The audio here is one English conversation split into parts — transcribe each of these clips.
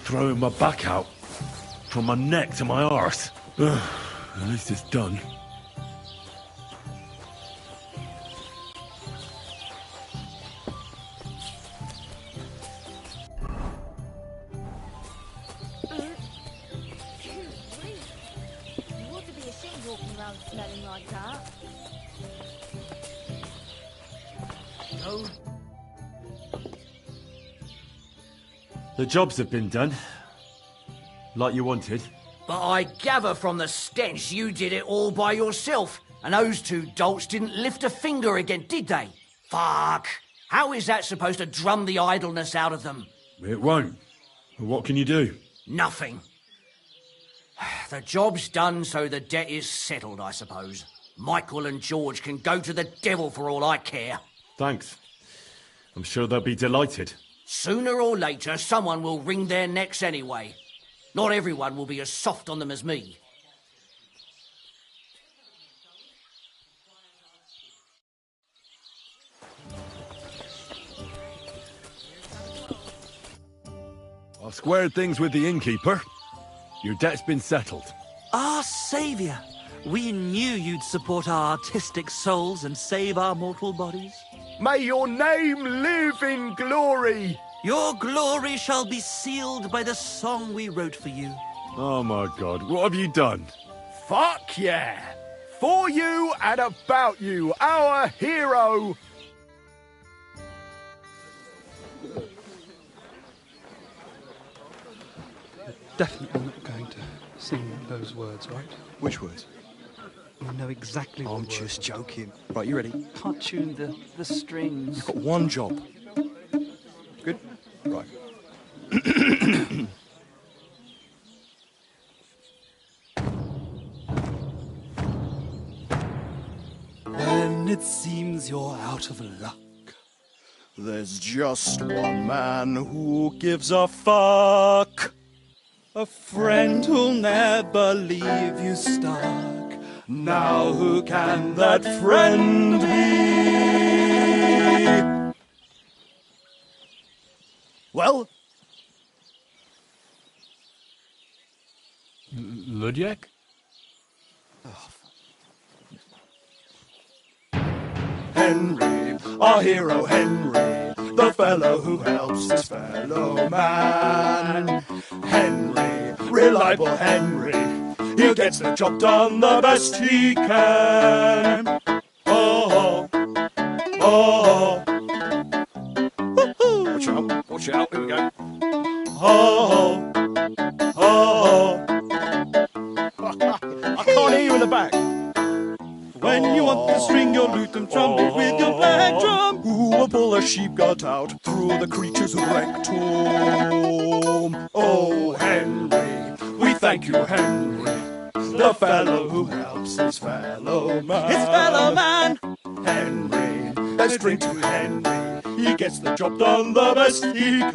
throwing my back out. From my neck to my arse. Ugh, at least it's done. You ought to be ashamed walking around smelling like that. No. The jobs have been done. Like you wanted. But I gather from the stench you did it all by yourself, and those two dolts didn't lift a finger again, did they? Fuck! How is that supposed to drum the idleness out of them? It won't. But what can you do? Nothing. The job's done, so the debt is settled, I suppose. Michael and George can go to the devil for all I care. Thanks. I'm sure they'll be delighted. Sooner or later, someone will wring their necks anyway. Not everyone will be as soft on them as me. I've squared things with the innkeeper. Your debt's been settled. Our saviour! We knew you'd support our artistic souls and save our mortal bodies. May your name live in glory! Your glory shall be sealed by the song we wrote for you. Oh my God, what have you done? Fuck yeah! For you and about you, our hero! Definitely not going to sing those words, right? Which words? You know exactly what I'm words. just joking. Right, you ready? Can't tune the strings. You've got one job. Good? Right. When it seems you're out of luck, There's just one man who gives a fuck. a friend who'll never leave you stuck. Now who can that friend be? Well, Ludiak? Henry, our hero Henry, the fellow who helps his fellow man. Henry, reliable Henry, he gets the job done the best he can. Oh, oh, oh. Watch out, here we go. Oh, oh, I can't hear you in the back. When you want to string your lute and trumpet with your black drum, who will pull a sheep gut out through the creature's rectum. Oh, Henry, we thank you, Henry, the fellow who helps his fellow man. his fellow man. Henry, let's drink to Henry, he gets the job done the best he can.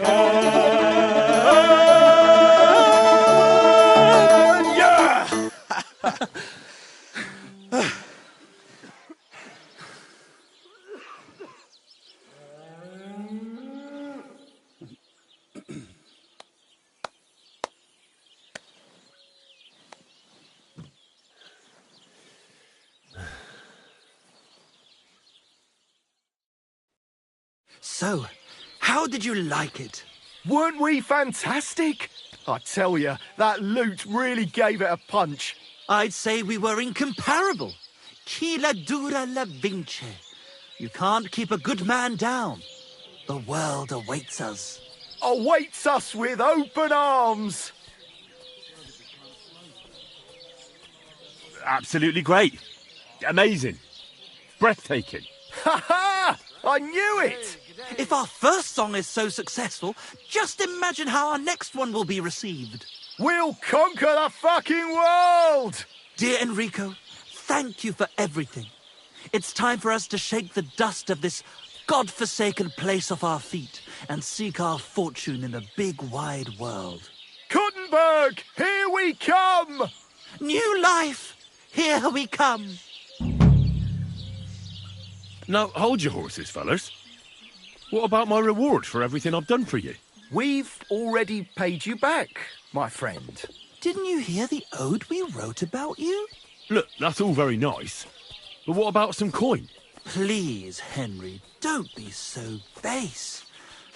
Yeah! So, how did you like it? Weren't we fantastic? I tell you, that lute really gave it a punch. I'd say we were incomparable. Chi la dura la vince. You can't keep a good man down. The world awaits us. Awaits us with open arms. Absolutely great. Amazing. Breathtaking. Ha ha! I knew it! If our first song is so successful, just imagine how our next one will be received. We'll conquer the fucking world! Dear Enrico, thank you for everything. It's time for us to shake the dust of this God-forsaken place off our feet and seek our fortune in the big wide world. Kuttenberg, here we come! New life, here we come. Now, hold your horses, fellas. What about my reward for everything I've done for you? We've already paid you back, my friend. Didn't you hear the ode we wrote about you? Look, that's all very nice. But what about some coin? Please, Henry, don't be so base.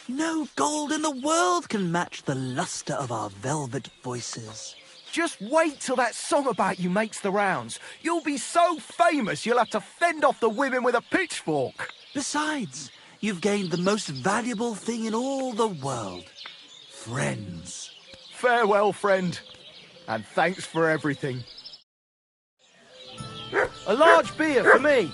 No gold in the world can match the luster of our velvet voices. Just wait till that song about you makes the rounds. You'll be so famous you'll have to fend off the women with a pitchfork. Besides, you've gained the most valuable thing in all the world. Friends. Farewell, friend. And thanks for everything. A large beer for me.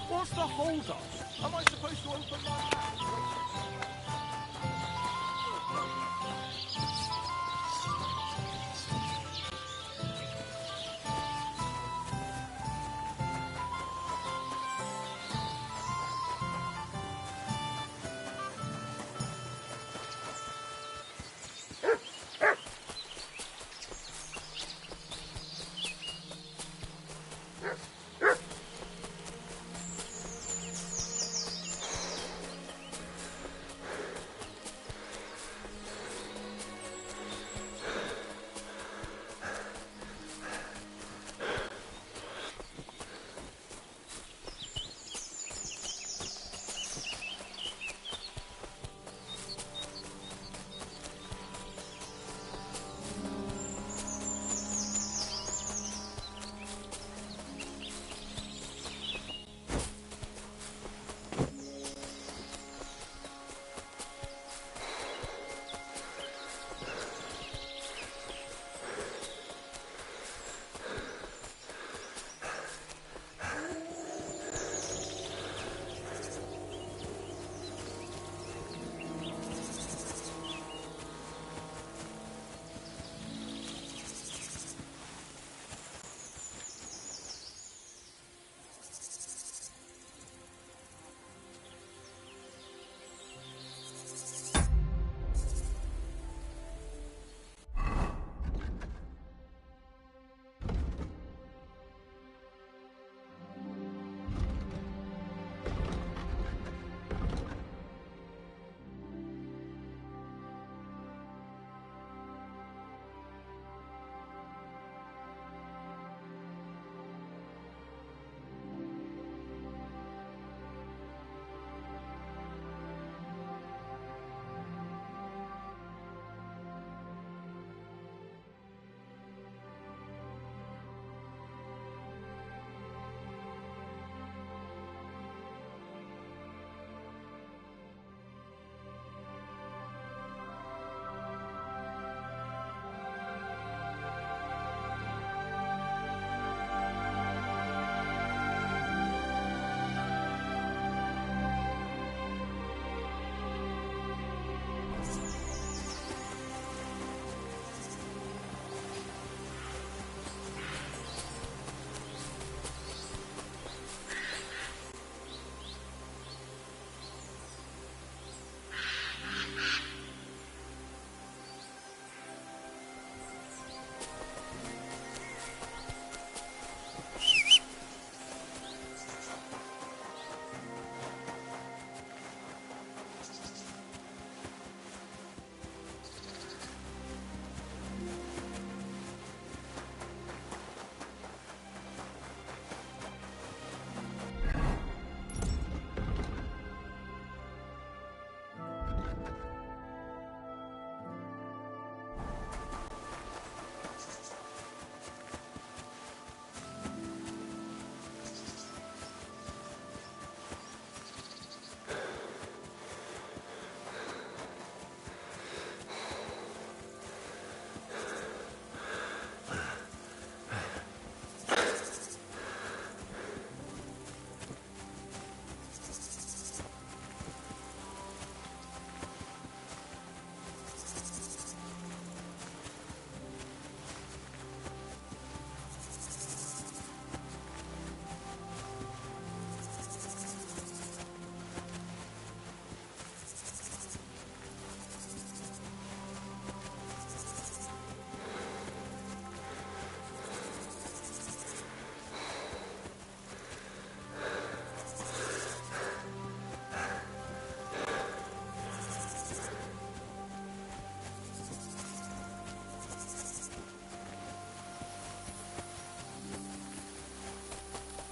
What's the hold up? Am I supposed to open my mouth?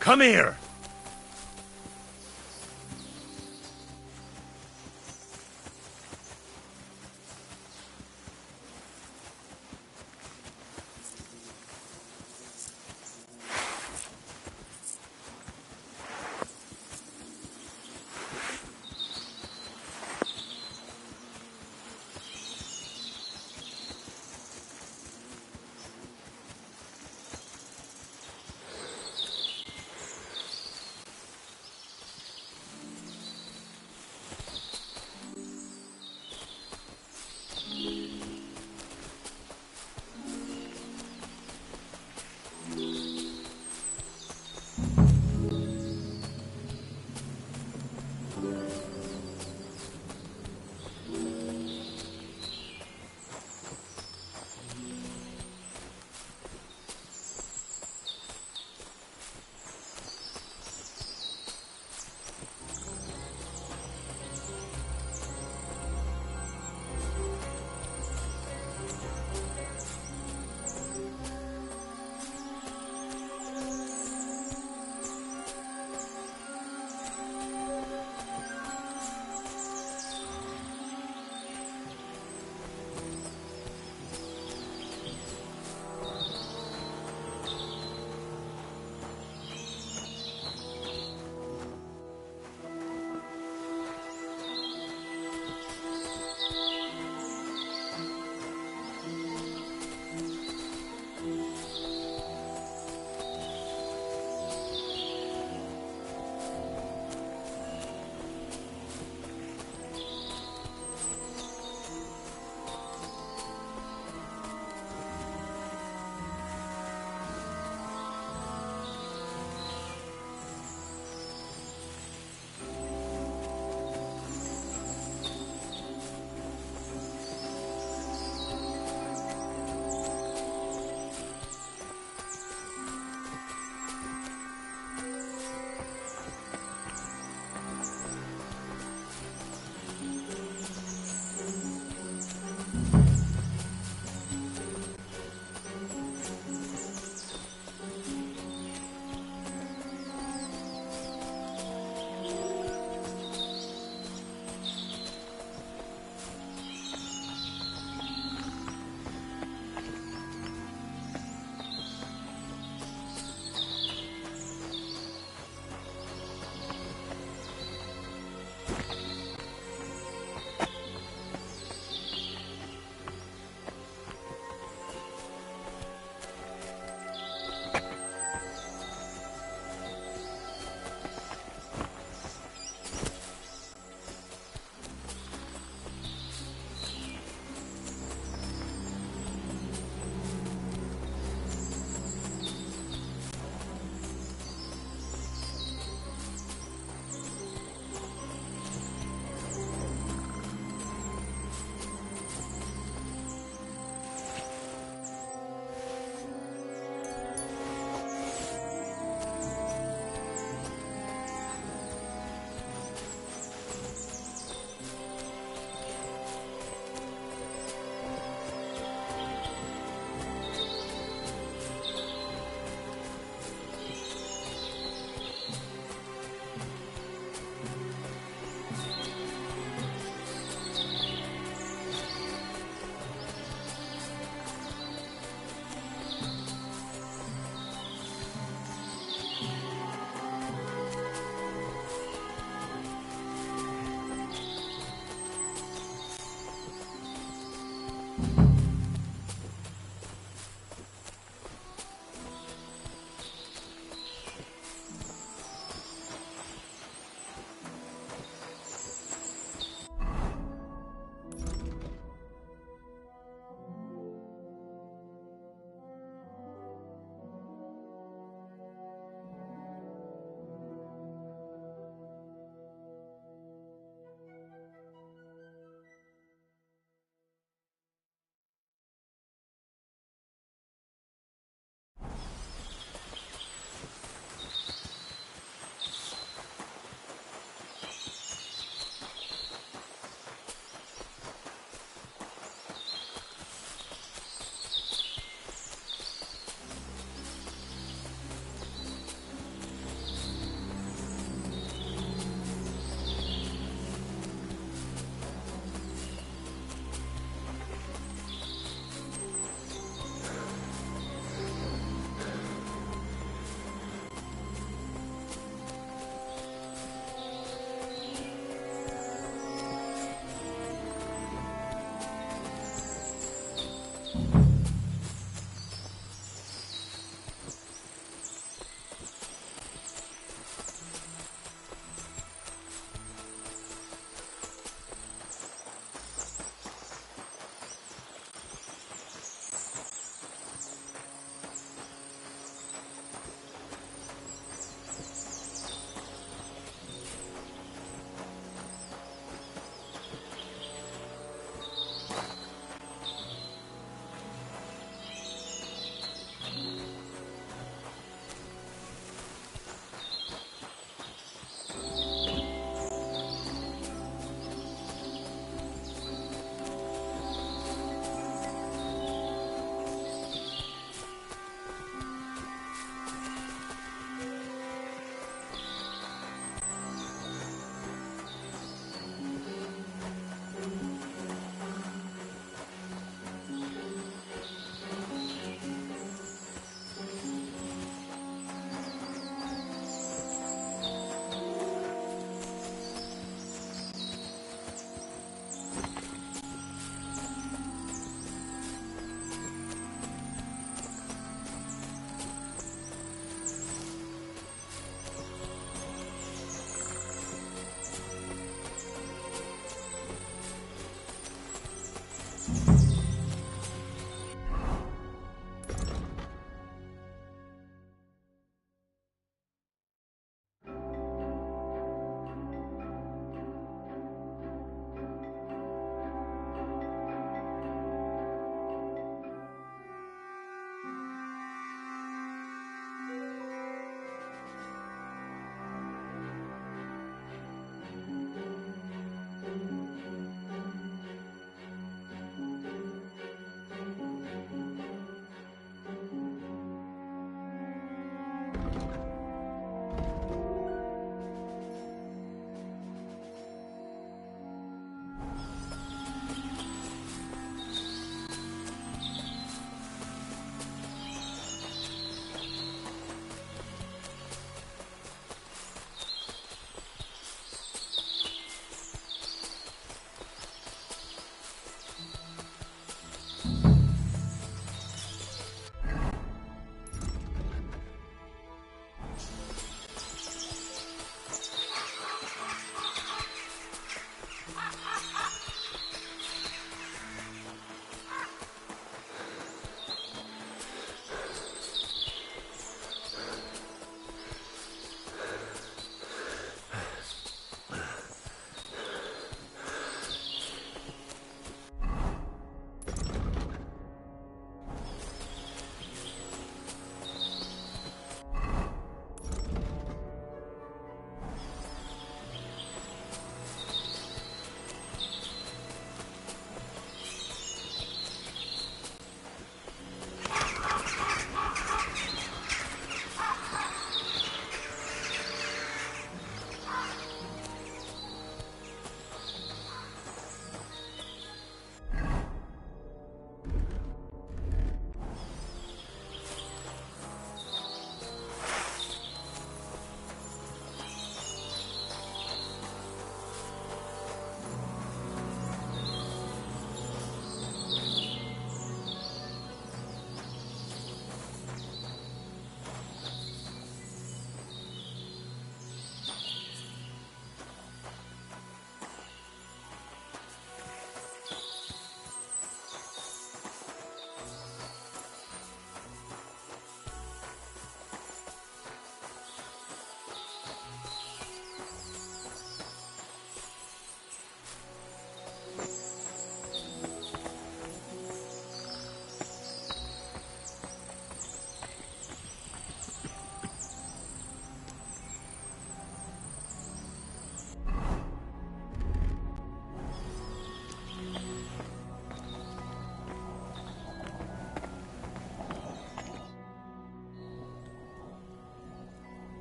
Come here!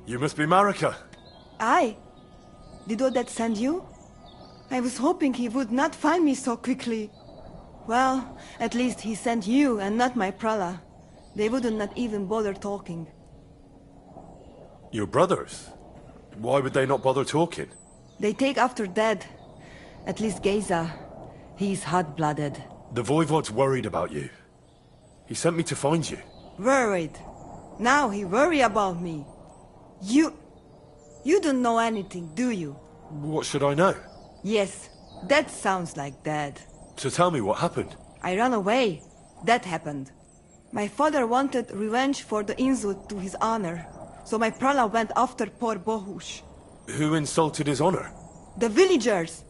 You must be Marika. I? Did Odette send you? I was hoping he would not find me so quickly. Well, at least he sent you and not my prala. They would not even bother talking. Your brothers? Why would they not bother talking? They take after dead. At least Geza. He's hot-blooded. The Voivod's worried about you. He sent me to find you. Worried? Now he worry about me. You don't know anything, do you? What should I know? Yes, that sounds like Dad. So tell me what happened. I ran away. That happened. My father wanted revenge for the insult to his honor, so my prala went after poor Bohush. Who insulted his honor? The villagers!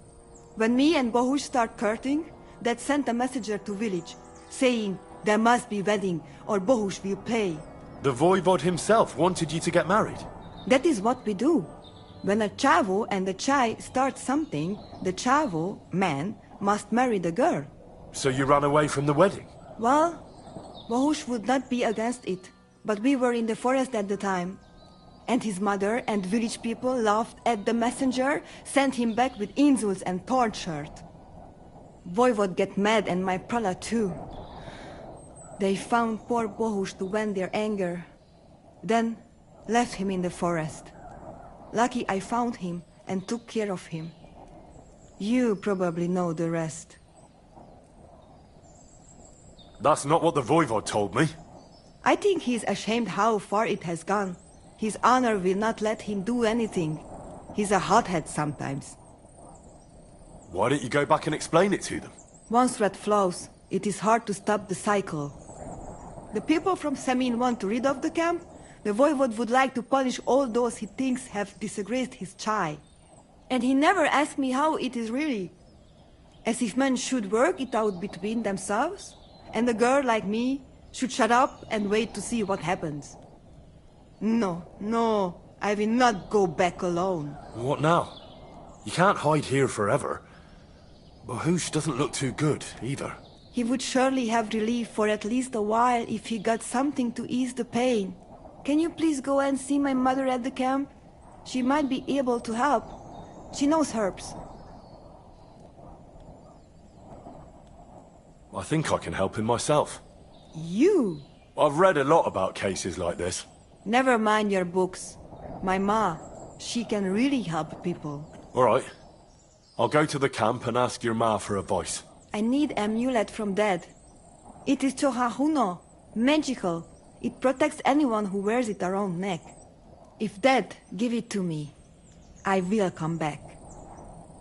When me and Bohush start courting, Dad sent a messenger to village, saying there must be wedding or Bohush will pay. The Voivod himself wanted you to get married. That is what we do. When a chavo and a chai start something, the chavo, man, must marry the girl. So you ran away from the wedding? Well, Bohush would not be against it, but we were in the forest at the time. And his mother and village people laughed at the messenger, sent him back with insults and tortured. Voivod get mad and my prala too. They found poor Bohush to vent their anger. Then left him in the forest. Lucky I found him and took care of him. You probably know the rest. That's not what the Voivod told me. I think he's ashamed how far it has gone. His honor will not let him do anything. He's a hothead sometimes. Why don't you go back and explain it to them? Once red flows, it is hard to stop the cycle. The people from Semin want to rid of the camp. The Voivod would like to punish all those he thinks have disgraced his chai. And he never asked me how it is really. As if men should work it out between themselves, and a girl like me should shut up and wait to see what happens. No, I will not go back alone. What now? You can't hide here forever. Bohush doesn't look too good, either. He would surely have relief for at least a while if he got something to ease the pain. Can you please go and see my mother at the camp? She might be able to help. She knows herbs. I think I can help him myself. You? I've read a lot about cases like this. Never mind your books. My ma, she can really help people. All right. I'll go to the camp and ask your ma for advice. I need an amulet from Dad. It is Chohahuno, magical. It protects anyone who wears it around neck. If Dad give it to me, I will come back.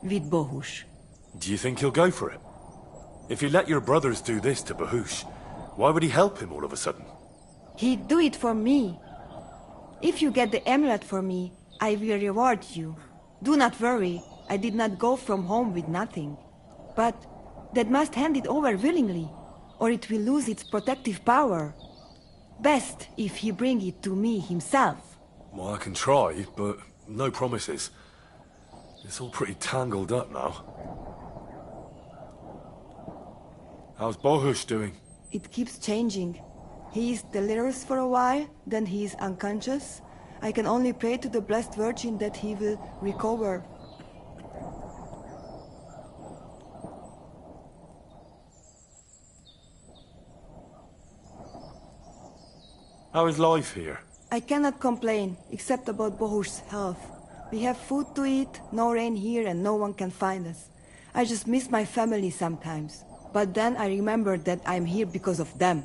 With Bohush. Do you think he'll go for it? If he let your brothers do this to Bohush, why would he help him all of a sudden? He'd do it for me. If you get the amulet for me, I will reward you. Do not worry, I did not go from home with nothing. But Dad must hand it over willingly, or it will lose its protective power. Best if he bring it to me himself. Well, I can try, but no promises. It's all pretty tangled up now. How's Bohush doing? It keeps changing. He is delirious for a while, then he is unconscious. I can only pray to the Blessed Virgin that he will recover. How is life here? I cannot complain, except about Bohush's health. We have food to eat, no rain here, and no one can find us. I just miss my family sometimes. But then I remember that I'm here because of them.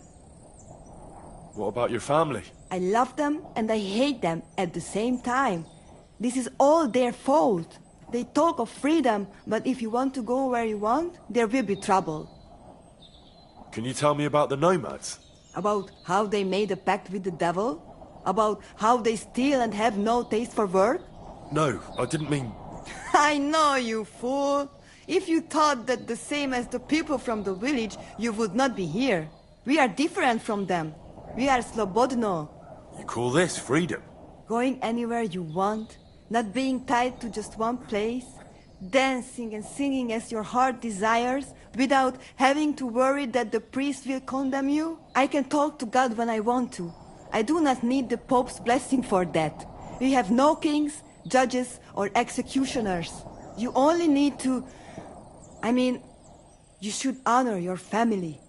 What about your family? I love them and I hate them at the same time. This is all their fault. They talk of freedom, but if you want to go where you want, there will be trouble. Can you tell me about the nomads? About how they made a pact with the devil? About how they steal and have no taste for work? No, I didn't mean... I know, you fool! If you thought that the same as the people from the village, you would not be here. We are different from them. We are slobodno. You call this freedom? Going anywhere you want, not being tied to just one place, dancing and singing as your heart desires, without having to worry that the priest will condemn you. I can talk to God when I want to. I do not need the Pope's blessing for that. We have no kings, judges, or executioners. You only need to... I mean, you should honor your family.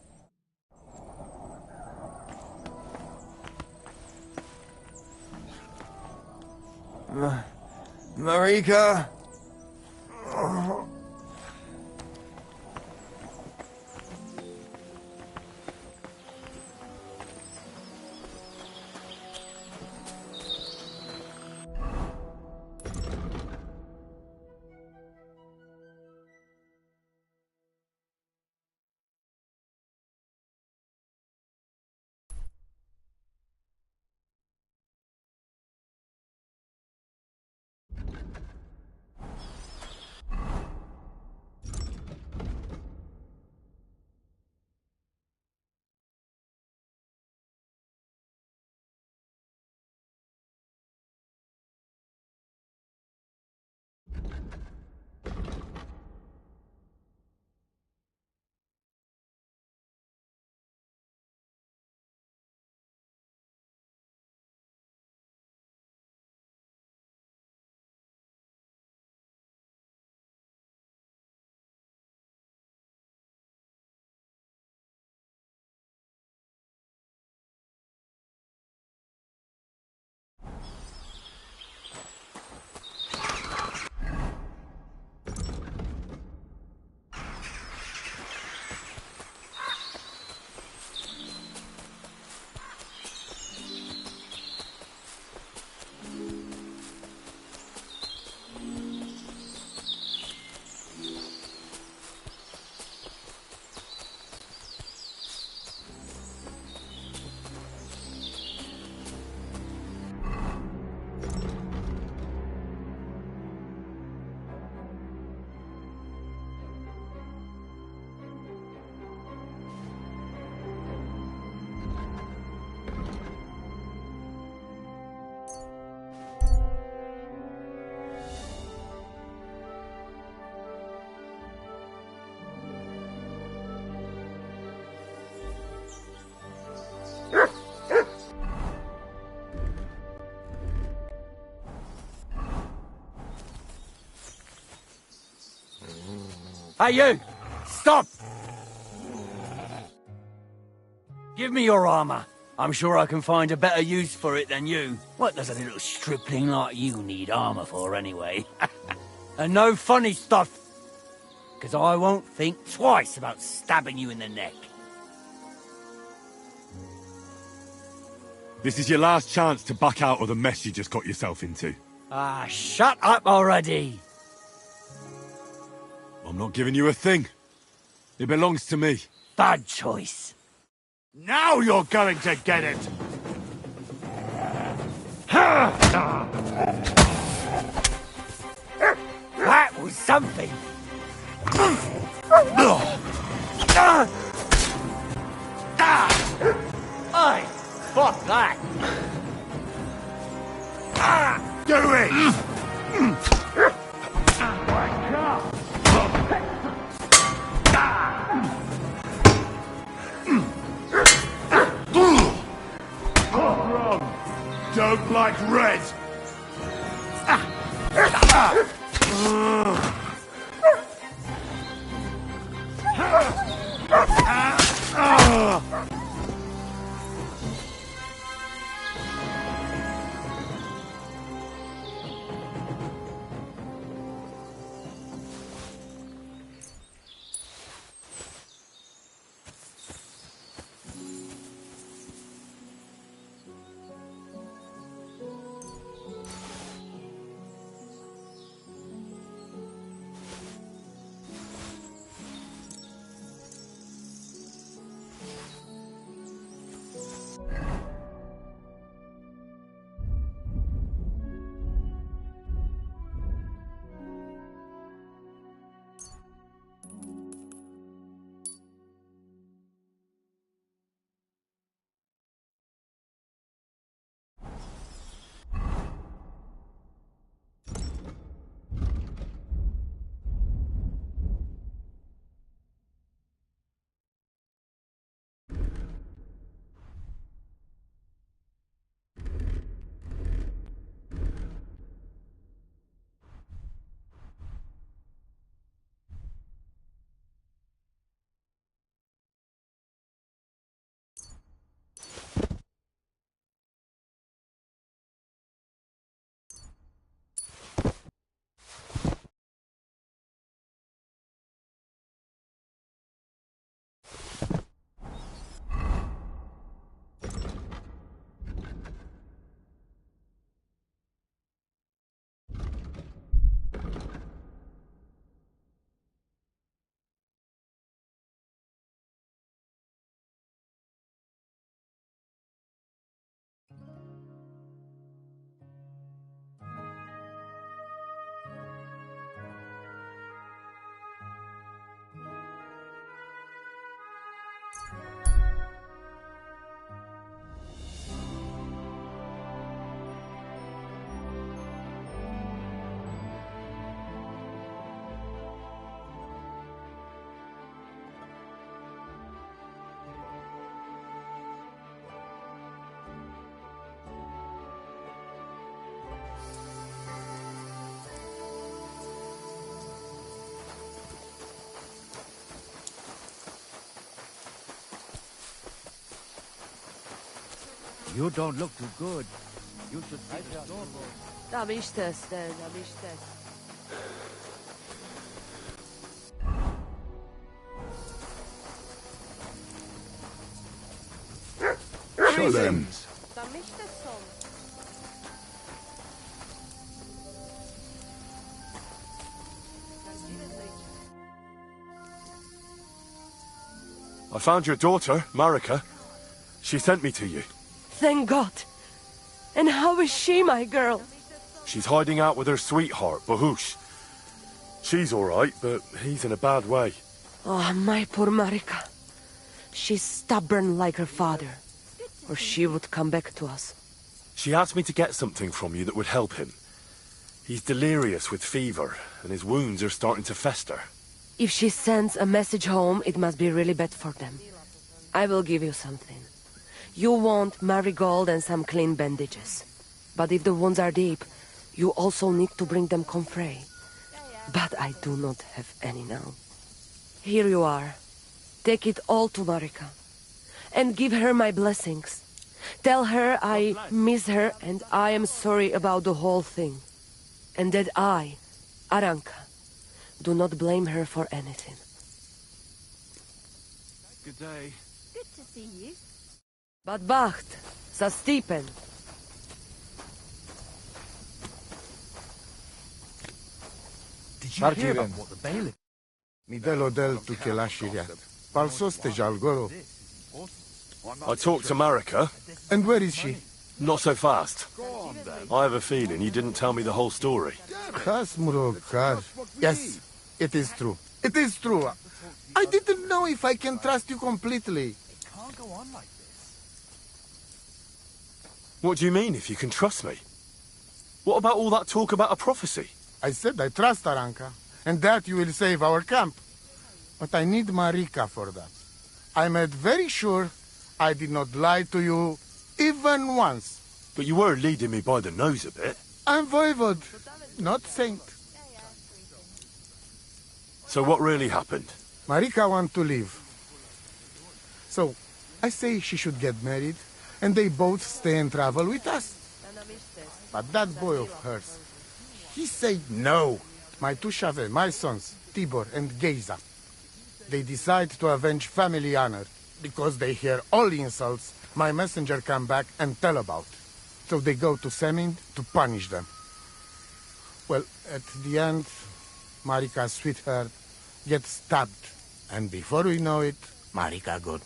Marika? Hey, you! Stop! Give me your armor. I'm sure I can find a better use for it than you. What does a little stripling like you need armor for, anyway? And no funny stuff, because I won't think twice about stabbing you in the neck. This is your last chance to back out of the mess you just got yourself into. Ah, shut up already! I'm not giving you a thing. It belongs to me. Bad choice. Now you're going to get it! That was something! Aye, fuck that! Do it! Don't like red! You don't look too good. You should see the store. Da bist es, da bist es. Show them. Da bist es so. I found your daughter, Marika. She sent me to you. Thank God. And how is she, my girl? She's hiding out with her sweetheart, Bahush. She's all right, but he's in a bad way. Oh, my poor Marika. She's stubborn like her father, or she would come back to us. She asked me to get something from you that would help him. He's delirious with fever, and his wounds are starting to fester. If she sends a message home, it must be really bad for them. I will give you something. You want marigold and some clean bandages. But if the wounds are deep, you also need to bring them comfrey. But I do not have any now. Here you are. Take it all to Marika. And give her my blessings. Tell her I miss her and I am sorry about the whole thing. And that I, Aranka, do not blame her for anything. Good day. Good to see you. Bad Bacht, za Stipen. Did you hear about what the bailiff... Midelo del tu kelashiriat. Palsoste jalgoro. I talked to Marika. And where is she? Not so fast. I have a feeling you didn't tell me the whole story. Yes, it is true. It is true. I didn't know if I can trust you completely. Can't go on like this. What do you mean, if you can trust me? What about all that talk about a prophecy? I said I trust Aranka, and that you will save our camp. But I need Marika for that. I made very sure I did not lie to you even once. But you were leading me by the nose a bit. I'm voivode, not saint. So what really happened? Marika wants to leave. So, I say she should get married, and they both stay and travel with us. But that boy of hers, he said no. My two Shave, my sons, Tibor and Geza, they decide to avenge family honor, because they hear all insults my messenger come back and tell about. So they go to Semin to punish them. Well, at the end, Marika's sweetheart gets stabbed. And before we know it, Marika gone.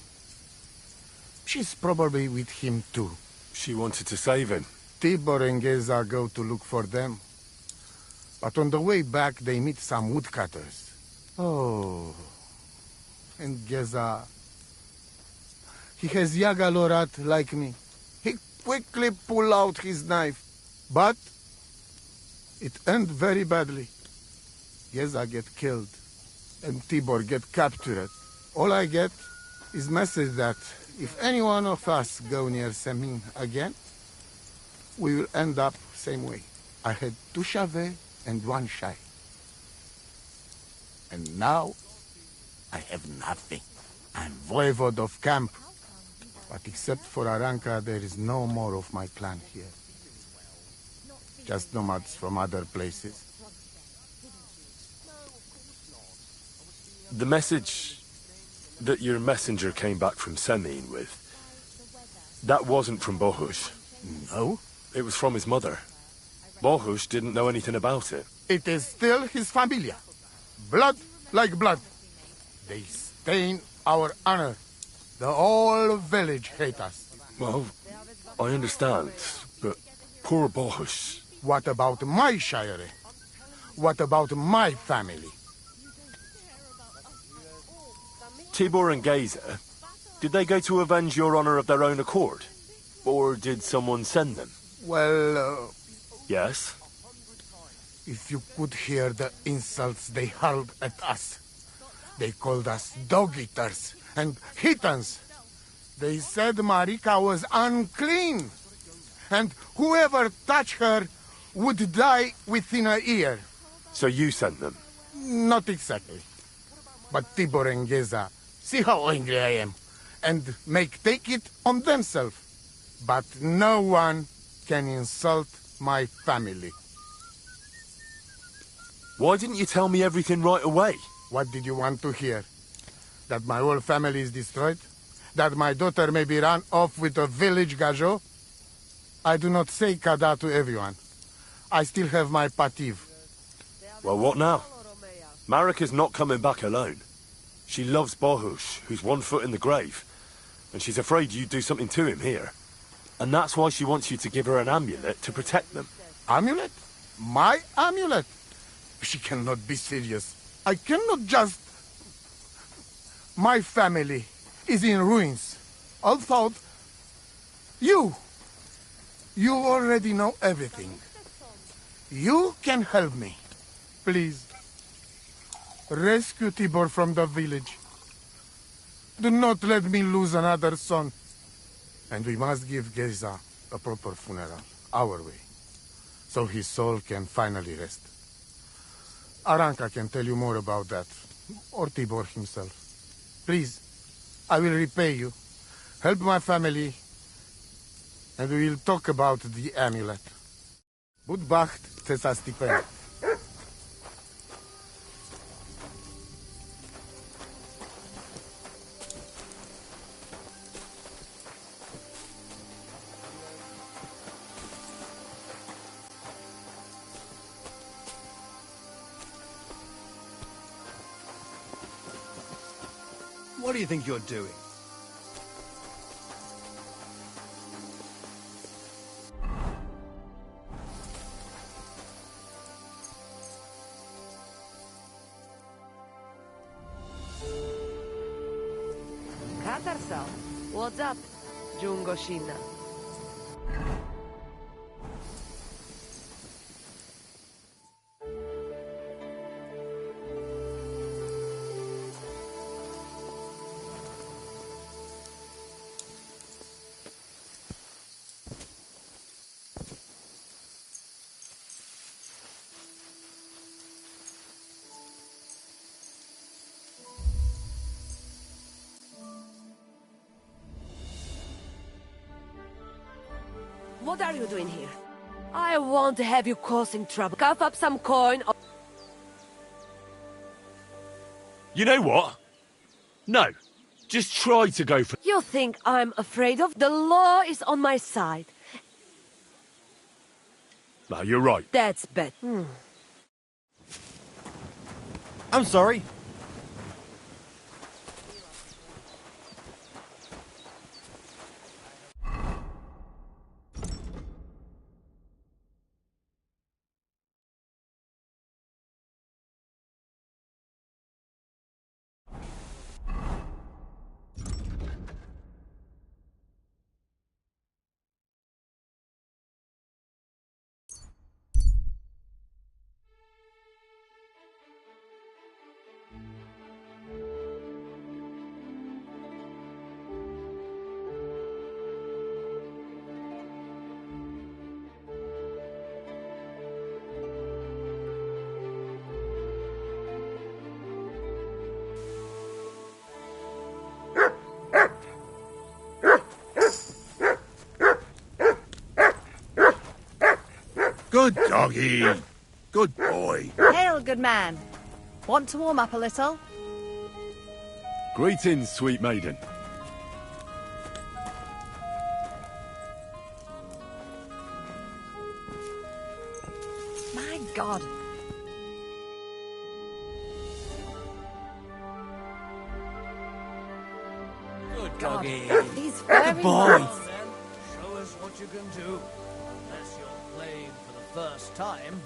She's probably with him too. She wanted to save him. Tibor and Geza go to look for them. But on the way back, they meet some woodcutters. Oh. And Geza... he has Yaga Lorat like me. He quickly pull out his knife. But... it end very badly. Geza get killed. And Tibor get captured. All I get is message that if any one of us go near Semin again, we will end up same way. I had 2 Shave and 1 Shai. And now, I have nothing. I'm voivode of camp. But except for Aranka, there is no more of my clan here. Just nomads from other places. The message that your messenger came back from Semin with, that wasn't from Bohush. No? It was from his mother. Bohush didn't know anything about it. It is still his familia. Blood like blood. They stain our honor. The whole village hate us. Well, I understand, but poor Bohush. What about my shire? What about my family? Tibor and Geza, did they go to avenge your honor of their own accord? Or did someone send them? Well, Yes? if you could hear the insults they hurled at us. They called us dog-eaters and heathens. They said Marika was unclean. And whoever touched her would die within a year. So you sent them? Not exactly. But Tibor and Geza, see how angry I am. And take it on themselves. But no one can insult my family. Why didn't you tell me everything right away? What did you want to hear? That my whole family is destroyed? That my daughter may be run off with a village gajo? I do not say kada to everyone. I still have my pativ. Well, what now? Marika's not coming back alone. She loves Bohush, who's 1 foot in the grave. And she's afraid you'd do something to him here. And that's why she wants you to give her an amulet to protect them. Amulet? My amulet? She cannot be serious. I cannot just... My family is in ruins. Although... You already know everything. You can help me. Please. Rescue Tibor from the village. Do not let me lose another son. And we must give Geza a proper funeral, our way, so his soul can finally rest. Aranka can tell you more about that, or Tibor himself. Please, I will repay you. Help my family, and we will talk about the amulet. Budbacht Cesa Stipend. What do you think you're doing? Katarsa, what's up, Jungo Shina? What are you doing here? I won't have you causing trouble. Cough up some coin or... You know what? No. Just try to go for... You think I'm afraid of? The law is on my side. No, you're right. That's bad. I'm sorry. Good doggy. Good boy. Hail, good man. Want to warm up a little? Greetings, sweet maiden. My God. Good God. doggy. He's very Good boy. nice. Show us what you can do. Unless you're playing for the first time.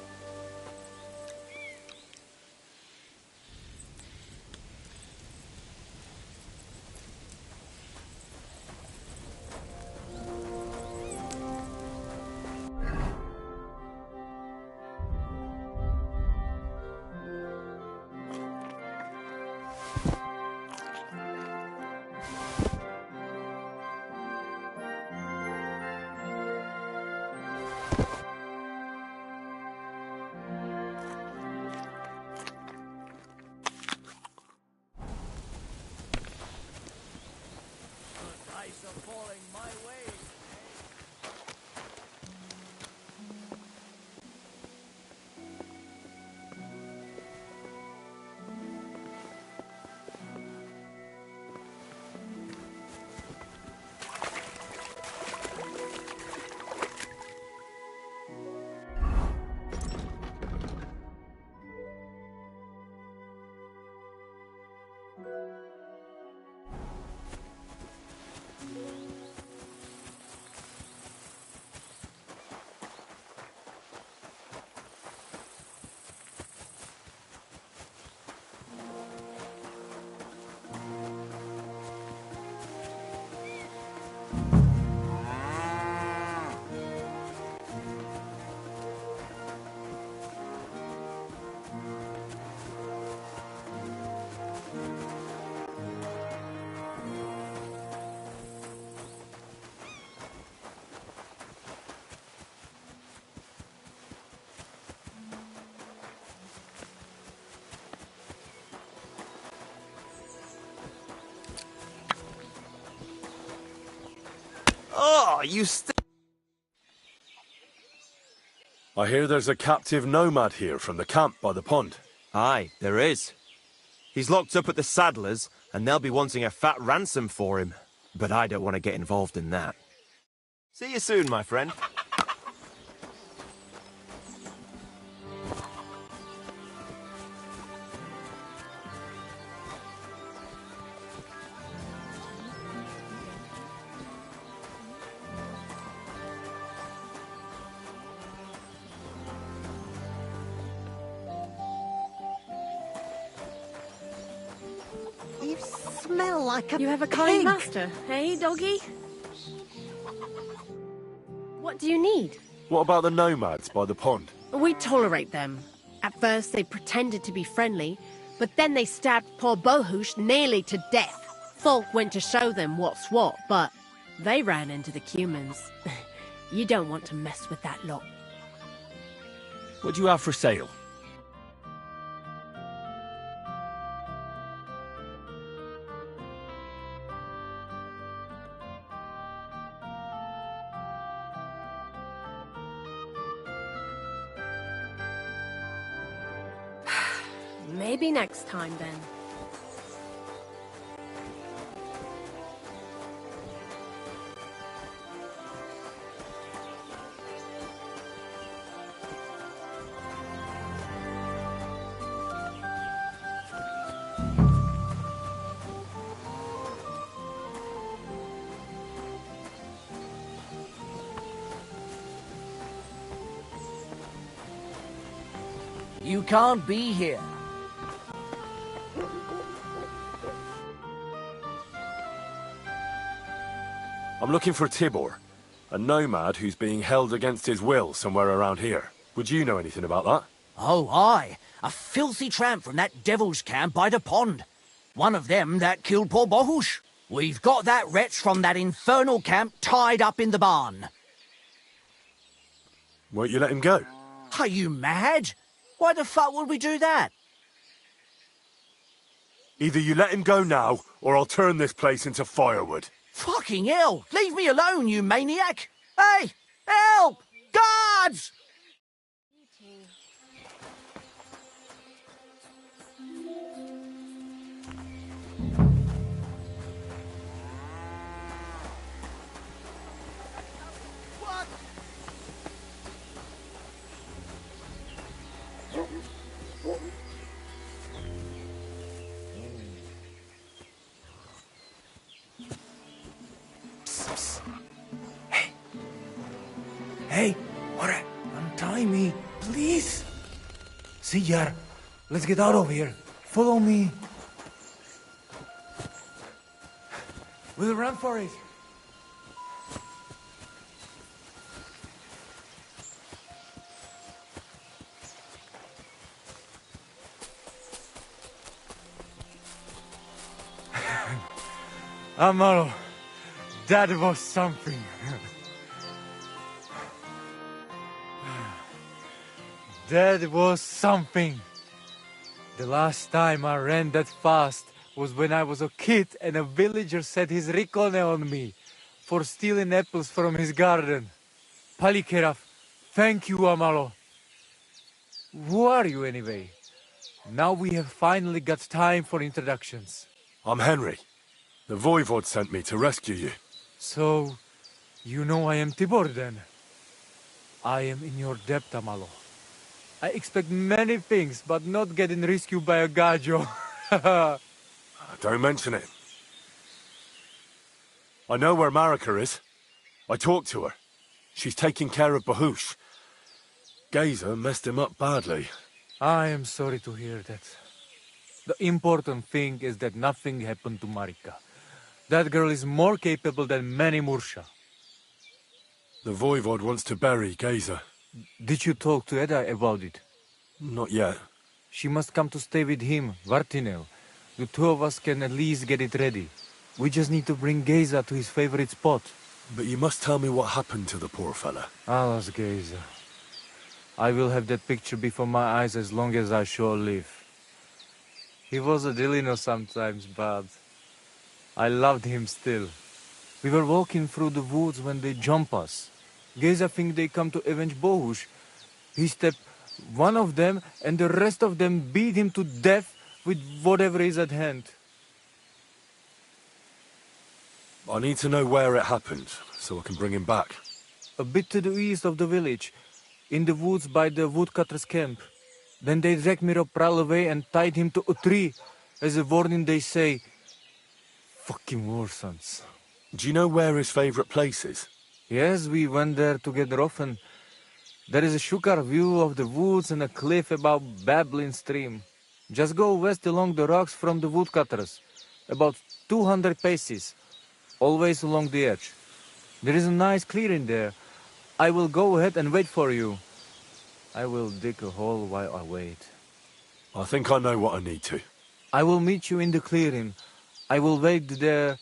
Dice are falling my way. Oh, you still... I hear there's a captive nomad here from the camp by the pond. Aye, there is. He's locked up at the Saddlers, and they'll be wanting a fat ransom for him. But I don't want to get involved in that. See you soon, my friend. You smell like a You have a kind pig. master, eh, doggy? What do you need? What about the nomads by the pond? We tolerate them. At first, they pretended to be friendly, but then they stabbed poor Bohush nearly to death. Folk went to show them what's what, but they ran into the Cumans. You don't want to mess with that lot. What do you have for sale? Maybe next time, then. You can't be here. I'm looking for Tibor, a nomad who's being held against his will somewhere around here. Would you know anything about that? Oh, aye. A filthy tramp from that devil's camp by the pond. One of them that killed poor Bohush. We've got that wretch from that infernal camp tied up in the barn. Won't you let him go? Are you mad? Why the fuck would we do that? Either you let him go now, or I'll turn this place into firewood. Fucking hell! Leave me alone, you maniac! Hey! Help! Guards! Hey, alright, untie me, please. Sijar, let's get out of here. Follow me. We'll run for it. Amaro, that was something. That was something. The last time I ran that fast was when I was a kid and a villager set his ricone on me for stealing apples from his garden. Palikeraf, thank you, Amalo. Who are you anyway? Now we have finally got time for introductions. I'm Henry. The Voivod sent me to rescue you. So, you know I am Tibor then? I am in your debt, Amalo. I expect many things, but not getting rescued by a gajo. Don't mention it. I know where Marika is. I talked to her. She's taking care of Bahush. Gazer messed him up badly. I am sorry to hear that. The important thing is that nothing happened to Marika. That girl is more capable than many Mursha. The Voivod wants to bury Gazer. Did you talk to Edda about it? Not yet. She must come to stay with him, Vartinel. The two of us can at least get it ready. We just need to bring Geza to his favorite spot. But you must tell me what happened to the poor fella. Alas, Geza. I will have that picture before my eyes as long as I shall live. He was a Delino sometimes, but I loved him still. We were walking through the woods when they jump us. Geza think they come to avenge Bohush. He stepped one of them, and the rest of them beat him to death with whatever is at hand. I need to know where it happened, so I can bring him back. A bit to the east of the village, in the woods by the woodcutter's camp. Then they dragged Miropral away and tied him to a tree. As a warning, they say, fucking war sons. Do you know where his favorite place is? Yes, we went there together often. There is a shukar view of the woods and a cliff above babbling stream. Just go west along the rocks from the woodcutters, about 200 paces, always along the edge. There is a nice clearing there. I will go ahead and wait for you. I will dig a hole while I wait. I think I know what I need to. I will meet you in the clearing. I will wait there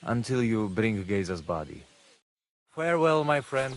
until you bring Geza's body. Farewell, my friend.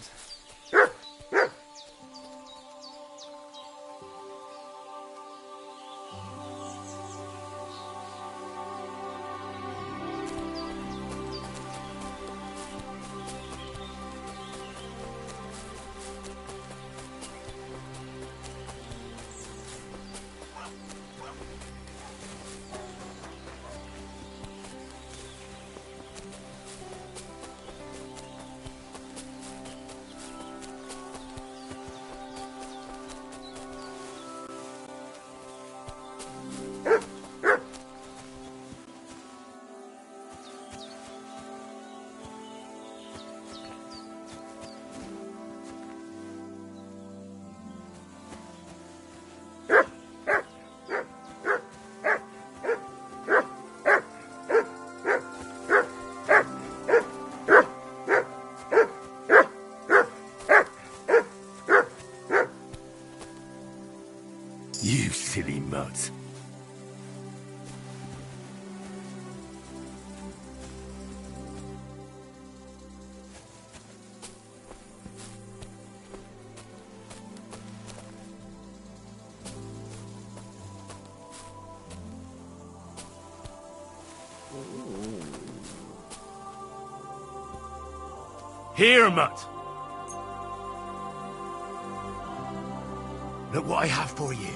You silly mutt. Here, mutt. Look what I have for you.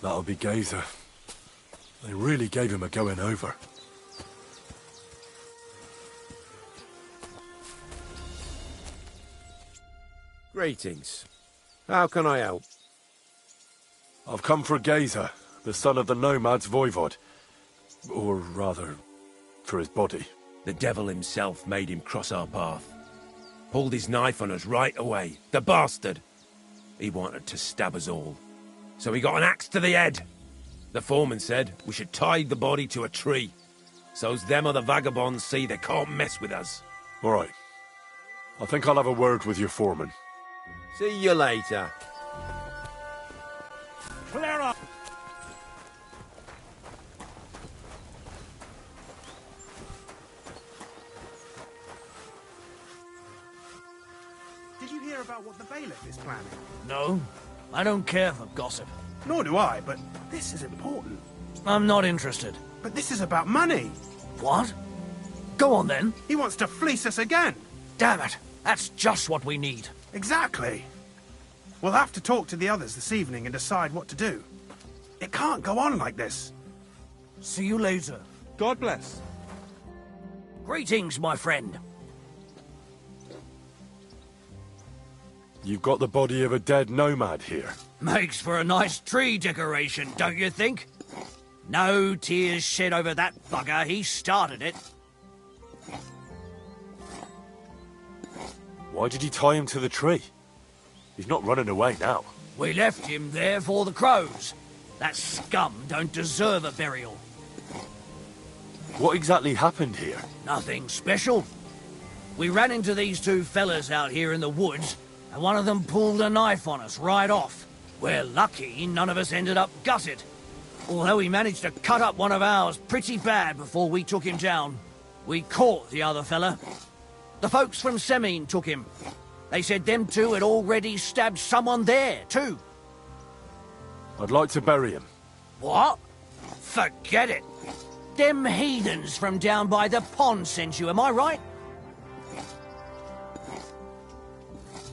That'll be Geza. They really gave him a going over. Greetings. How can I help? I've come for Geza, the son of the nomad's voivod. Or rather, for his body. The devil himself made him cross our path. Pulled his knife on us right away. The bastard! He wanted to stab us all. So he got an axe to the head. The foreman said we should tie the body to a tree. So's them other vagabonds see they can't mess with us. All right. I think I'll have a word with your foreman. See you later. Clear up! Did you hear about what the bailiff is planning? No, I don't care for gossip. Nor do I, but This is important. I'm not interested. But this is about money. What? Go on then. He wants to fleece us again. Damn it. That's just what we need. Exactly. We'll have to talk to the others this evening and decide what to do. It can't go on like this. See you later. God bless. Greetings, my friend. You've got the body of a dead nomad here. Makes for a nice tree decoration, don't you think? No tears shed over that bugger. He started it. Why did you tie him to the tree? He's not running away now. We left him there for the crows. That scum don't deserve a burial. What exactly happened here? Nothing special. We ran into these two fellas out here in the woods, and one of them pulled a knife on us right off. We're lucky none of us ended up gutted. Although he managed to cut up one of ours pretty bad before we took him down. We caught the other fella. The folks from Semine took him. They said them two had already stabbed someone there, too. I'd like to bury him. What? Forget it. Them heathens from down by the pond sent you, am I right?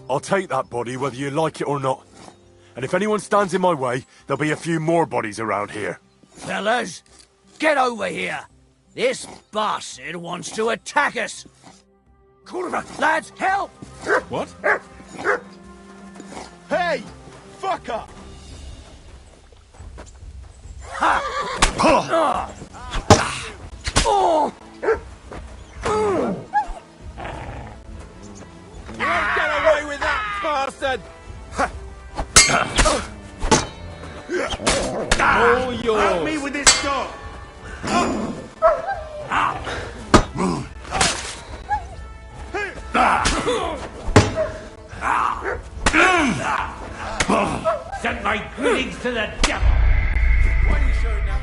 I'll take that body whether you like it or not. And if anyone stands in my way, there'll be a few more bodies around here. Fellas, get over here. This bastard wants to attack us. Kurva, lads, help! What? Hey! Fucker! You won't get away with that, bastard! All yours! Help me with this dog! Send my greetings to the devil! Why are you showing that?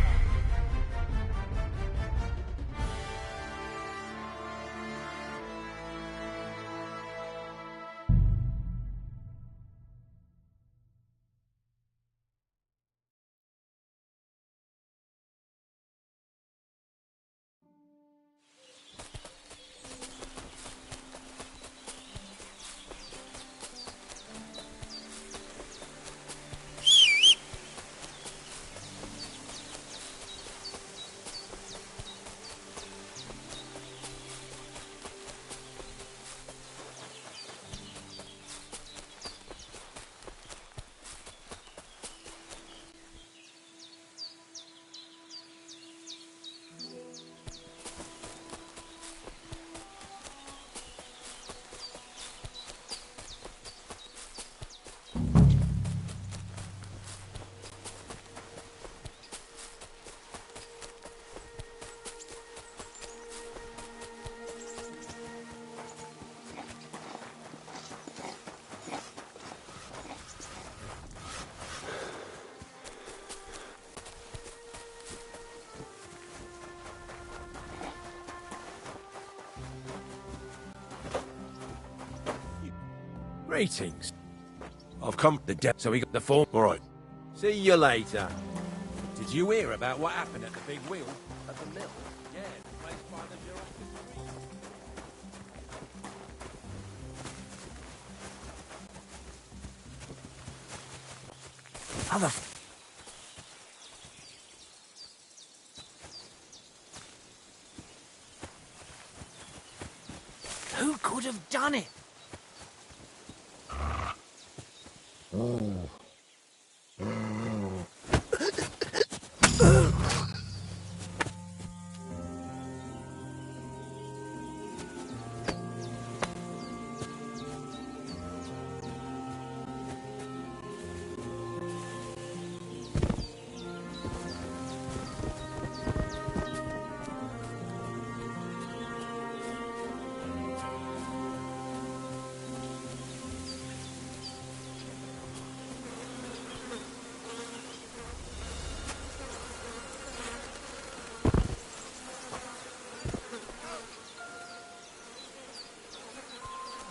Greetings. I've come... So we got the form. All right. See you later. Did you hear about what happened at the big wheel at the mill? Yeah, the place by the bureaucracy. Other... Who could have done it?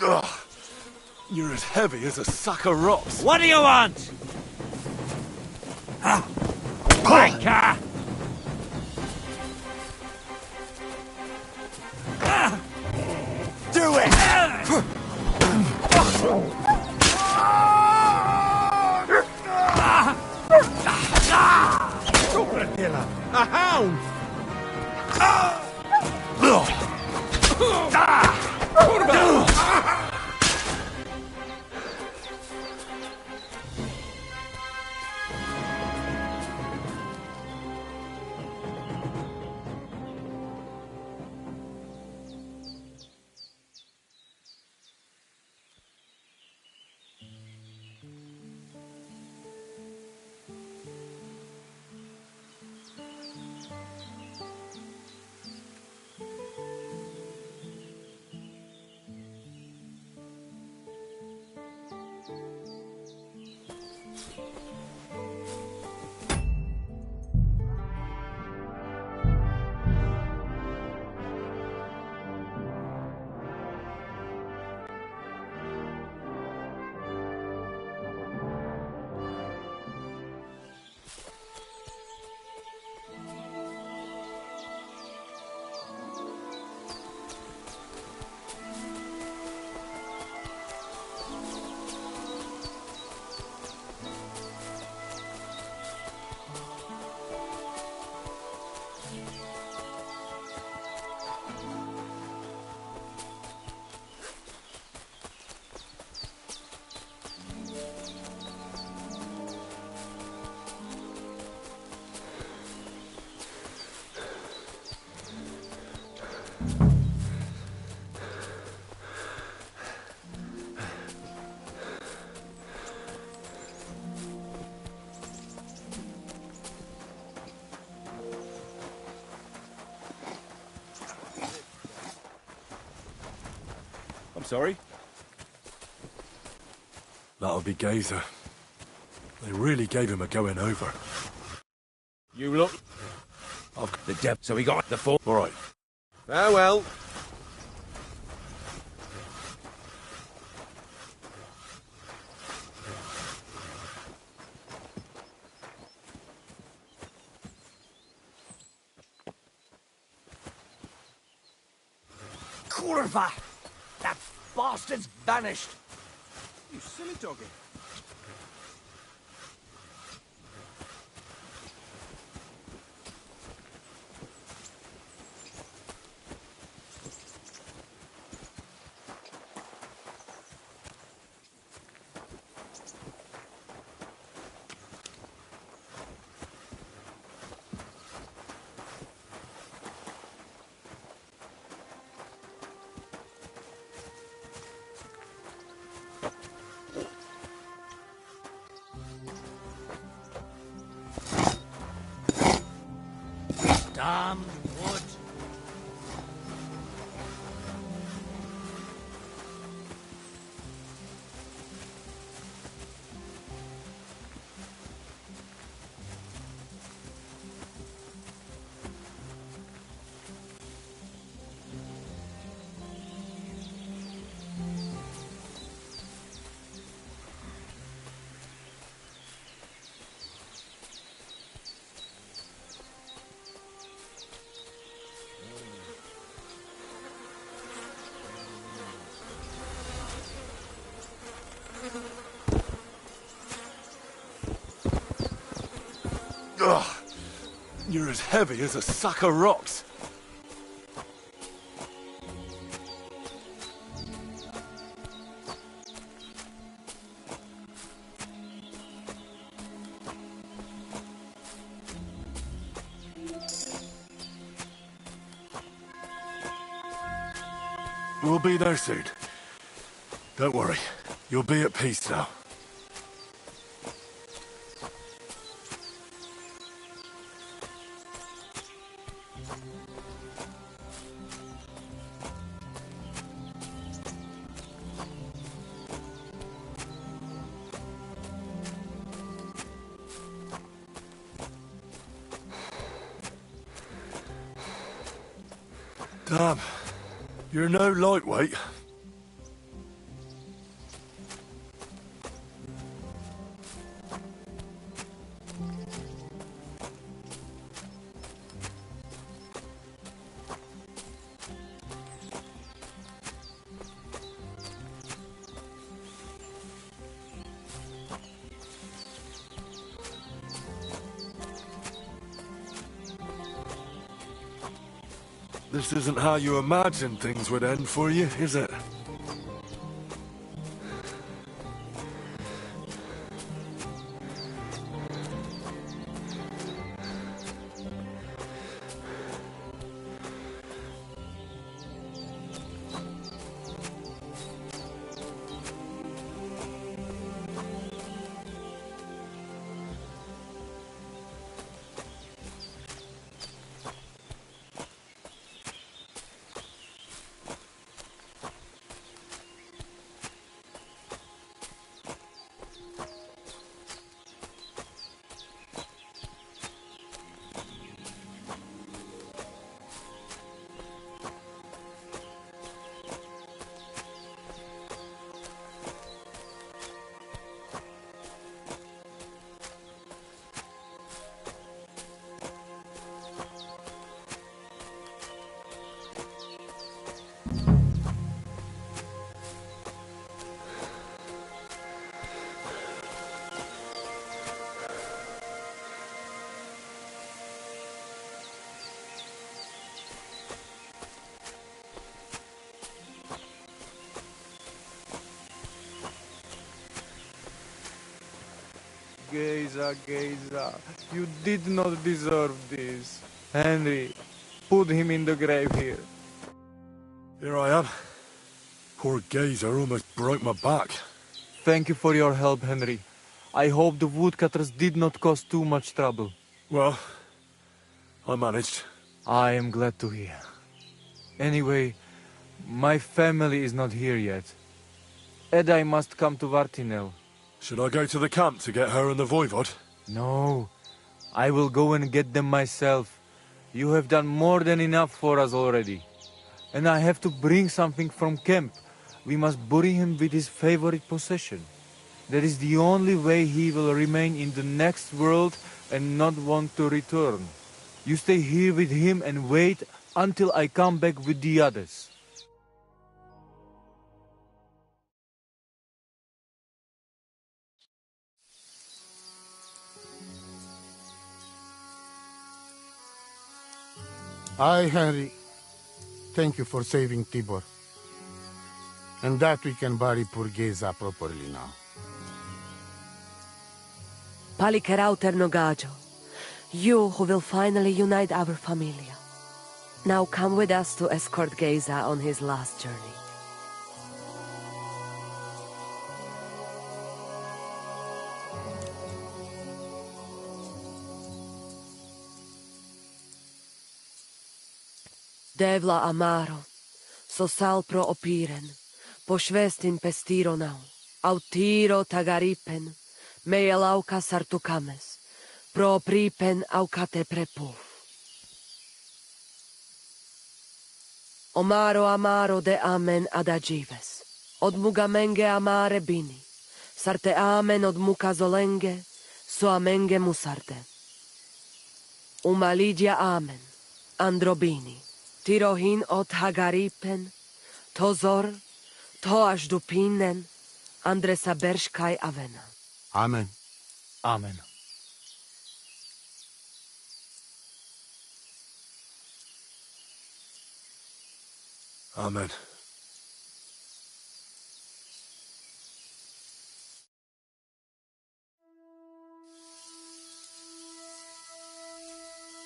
Ugh. You're as heavy as a sack of rocks. What do you want? killer! A hound! I'm sorry? That'll be Gazer. They really gave him a going over. You look... I've the depth, so we got the full... All right. Farewell. Kurva! That bastard's vanished! You silly doggy. Damned wood! Ugh. You're as heavy as a sack of rocks. We'll be there soon. Don't worry. You'll be at peace now. Damn. You're no lightweight. This isn't how you imagined things would end for you, is it? Geza, you did not deserve this. Henry, put him in the grave here. Here I am. Poor Gazer almost broke my back. Thank you for your help, Henry. I hope the woodcutters did not cause too much trouble. Well, I managed. I am glad to hear. Anyway, my family is not here yet. Edai must come to Vartinel. Should I go to the camp to get her and the voivod? No, I will go and get them myself. You have done more than enough for us already. And I have to bring something from camp. We must bury him with his favorite possession. That is the only way he will remain in the next world and not want to return. You stay here with him and wait until I come back with the others. I, Henry, thank you for saving Tibor. And that we can bury poor Geza properly now. Palikerauter Nogajo, you who will finally unite our familia. Now come with us to escort Geza on his last journey. Devla amaro, sosal pro opiren, pošvestin pestironau, autiro tagaripen, meelauka sartukames, pro pripen aukate prepuf. Omaro amaro de amen adagives, od mugamenge amare bini, sarte amen od mukazolenge, so amenge musarte. Umalidia amen, androbini. Tirohin od Hagaripen, Tozor, Toaš Dupinen, Andresa Berškaj Avena. Amen. Amen. Amen.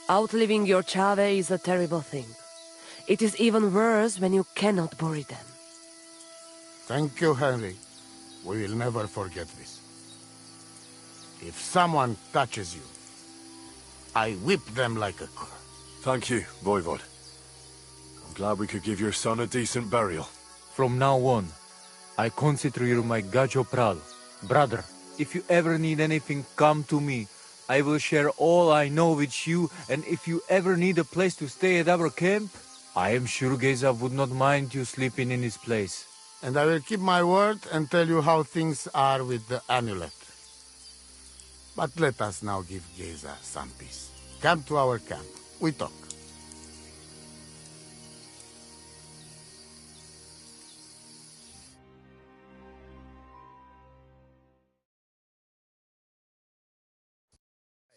Outliving your chave is a terrible thing. It is even worse when you cannot bury them. Thank you, Henry. We will never forget this. If someone touches you, I whip them like a cur. Thank you, voivod. I'm glad we could give your son a decent burial. From now on, I consider you my Gajo Pral. Brother, if you ever need anything, come to me. I will share all I know with you, and if you ever need a place to stay at our camp, I am sure Geza would not mind you sleeping in his place. And I will keep my word and tell you how things are with the amulet. But let us now give Geza some peace. Come to our camp. We talk.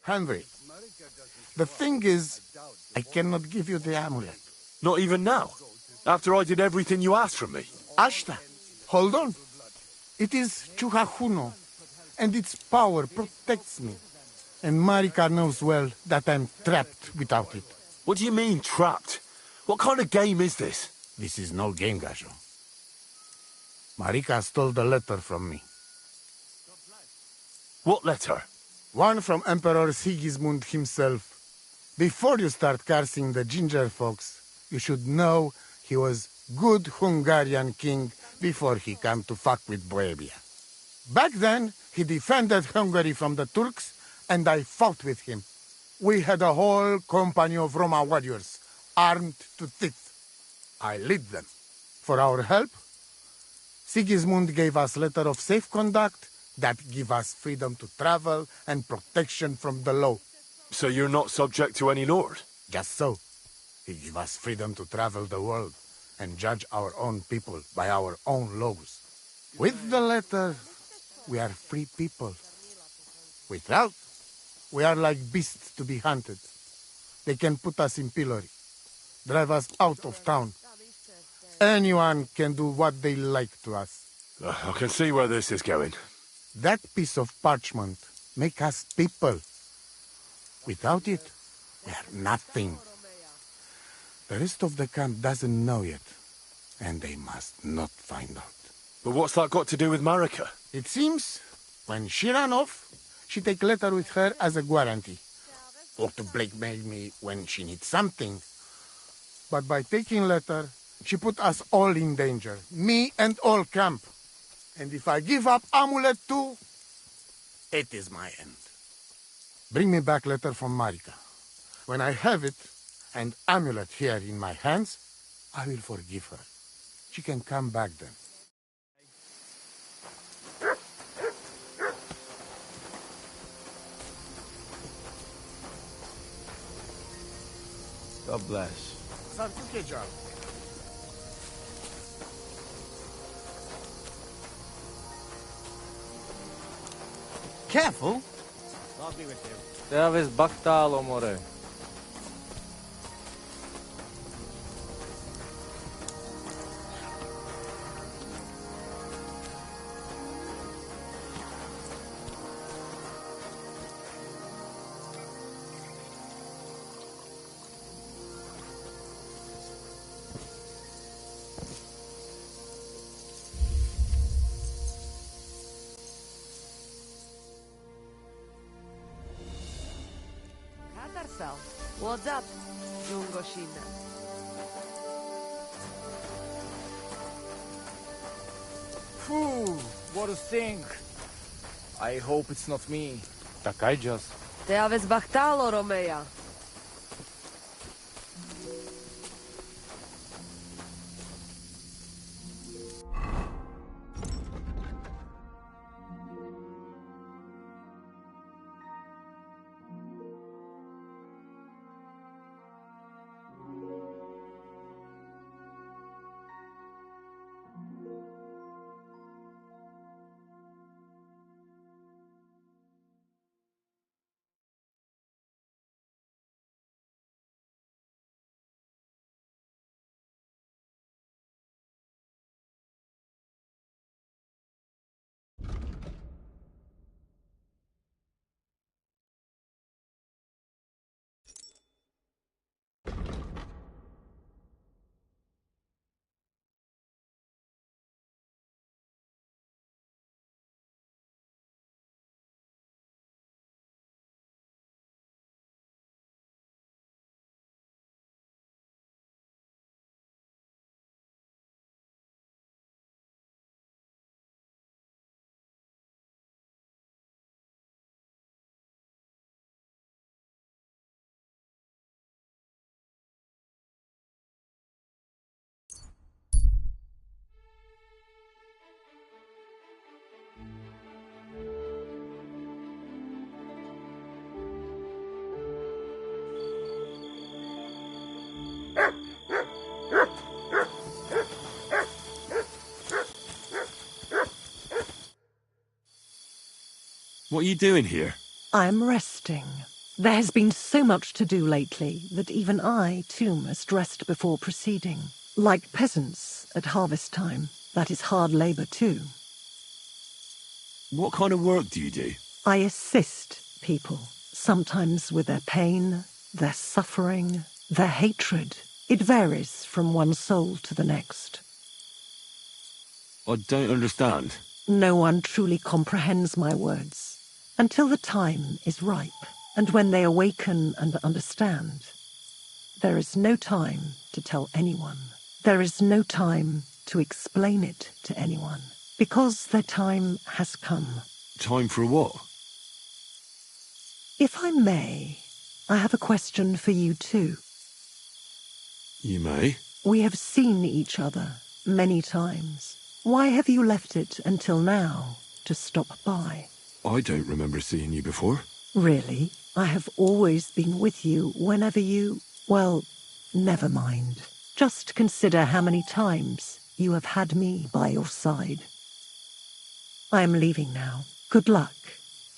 Henry, the thing is, I cannot give you the amulet. Not even now? After I did everything you asked from me? Ashta, hold on. It is Chuhajuno, and its power protects me. And Marika knows well that I'm trapped without it. What do you mean, trapped? What kind of game is this? This is no game, Gajo. Marika stole the letter from me. What letter? One from Emperor Sigismund himself. Before you start cursing the ginger folks, you should know he was good Hungarian king before he came to fuck with Bohemia. Back then, he defended Hungary from the Turks, and I fought with him. We had a whole company of Roma warriors, armed to teeth. I lead them. For our help, Sigismund gave us letter of safe conduct that give us freedom to travel and protection from the law. So you're not subject to any lord? Just so. He give us freedom to travel the world and judge our own people by our own laws. With the letter, we are free people. Without, we are like beasts to be hunted. They can put us in pillory, drive us out of town. Anyone can do what they like to us. I can see where this is going. That piece of parchment make us people. Without it, we are nothing. The rest of the camp doesn't know yet, and they must not find out. But what's that got to do with Marika? It seems, when she ran off, she take letter with her as a guarantee. Or to blackmail me when she needs something. But by taking letter, she put us all in danger. Me and all camp. And if I give up amulet too, it is my end. Bring me back letter from Marika. When I have it, and amulet here in my hands, I will forgive her. She can come back then. God bless. Careful. I'll be with you. Teaves baktalo more. What's up, Jungoshina? Phew, what a stink. I hope it's not me. Takaj just. Teaves baktalo, Romeja. What are you doing here? I'm resting. There has been so much to do lately that even I, too, must rest before proceeding. Like peasants at harvest time, that is hard labor too. What kind of work do you do? I assist people, sometimes with their pain, their suffering, their hatred. It varies from one soul to the next. I don't understand. No one truly comprehends my words until the time is ripe, and when they awaken and understand. There is no time to tell anyone. There is no time to explain it to anyone, because their time has come. Time for what? If I may, I have a question for you too. You may. We have seen each other many times. Why have you left it until now to stop by? I don't remember seeing you before. Really? I have always been with you whenever you... Well, never mind. Just consider how many times you have had me by your side. I am leaving now. Good luck,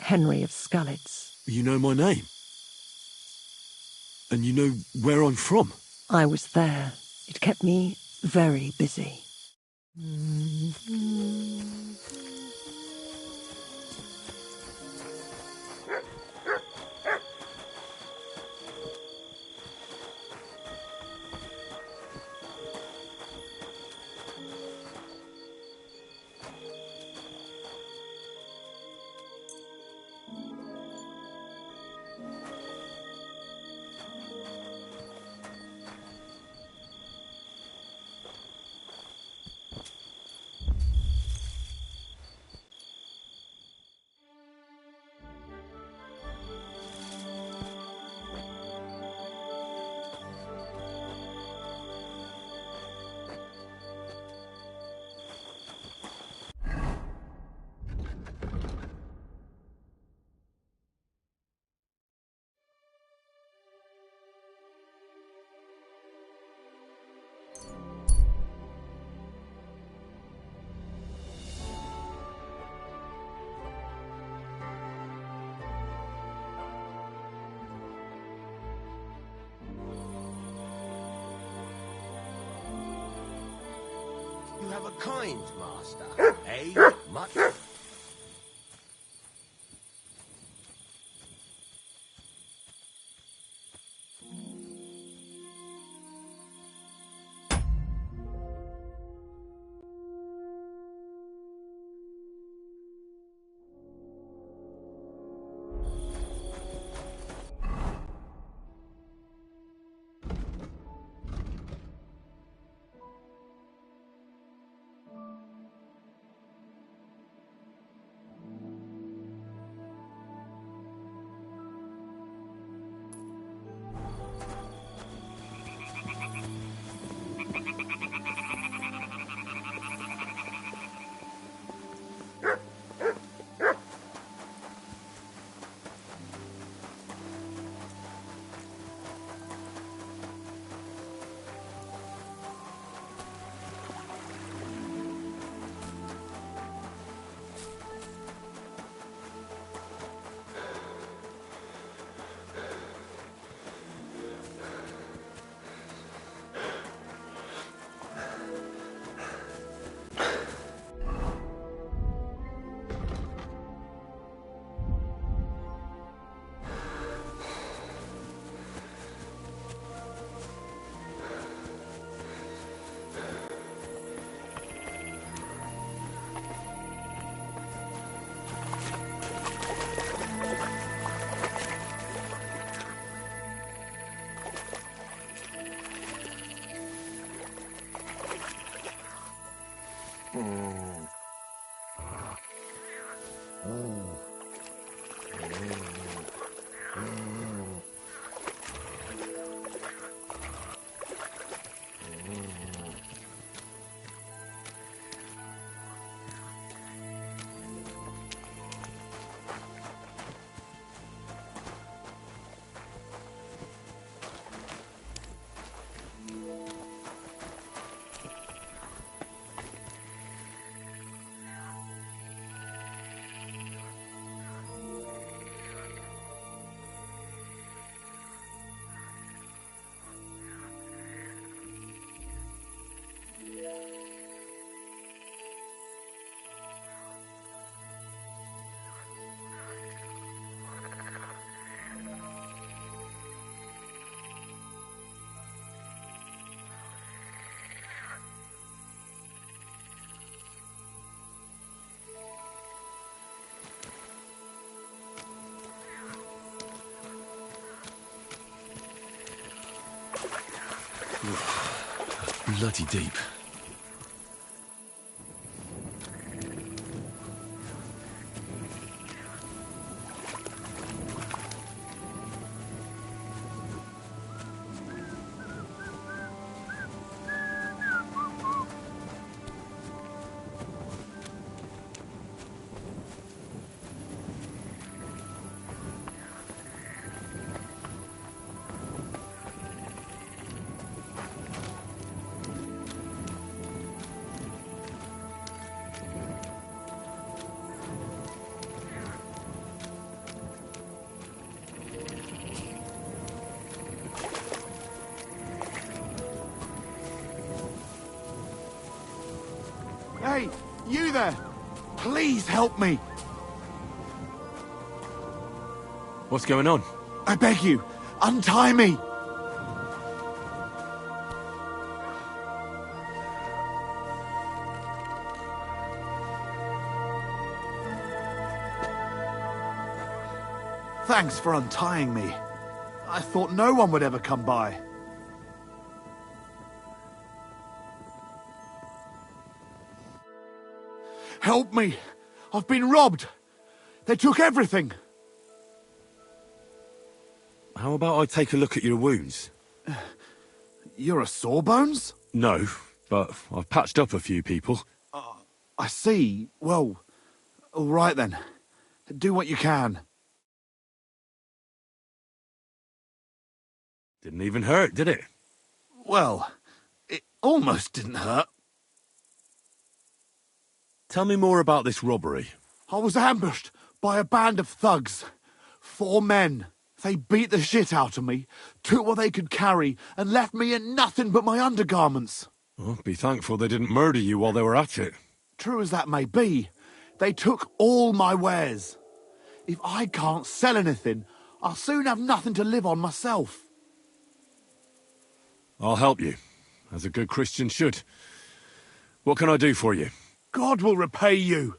Henry of Skalitz. You know my name? And you know where I'm from? I was there. It kept me very busy. You have a kind master, eh? Much. Bloody deep. Hey, you there! Please help me! What's going on? I beg you, untie me! Thanks for untying me. I thought no one would ever come by. Help me! I've been robbed! They took everything! How about I take a look at your wounds? You're a Sawbones? No, but I've patched up a few people. I see. Well, all right then. Do what you can. Didn't even hurt, did it? Well, it almost didn't hurt. Tell me more about this robbery. I was ambushed by a band of thugs. 4 men. They beat the shit out of me, took what they could carry, and left me in nothing but my undergarments. Well, be thankful they didn't murder you while they were at it. True as that may be, they took all my wares. If I can't sell anything, I'll soon have nothing to live on myself. I'll help you, as a good Christian should. What can I do for you? God will repay you.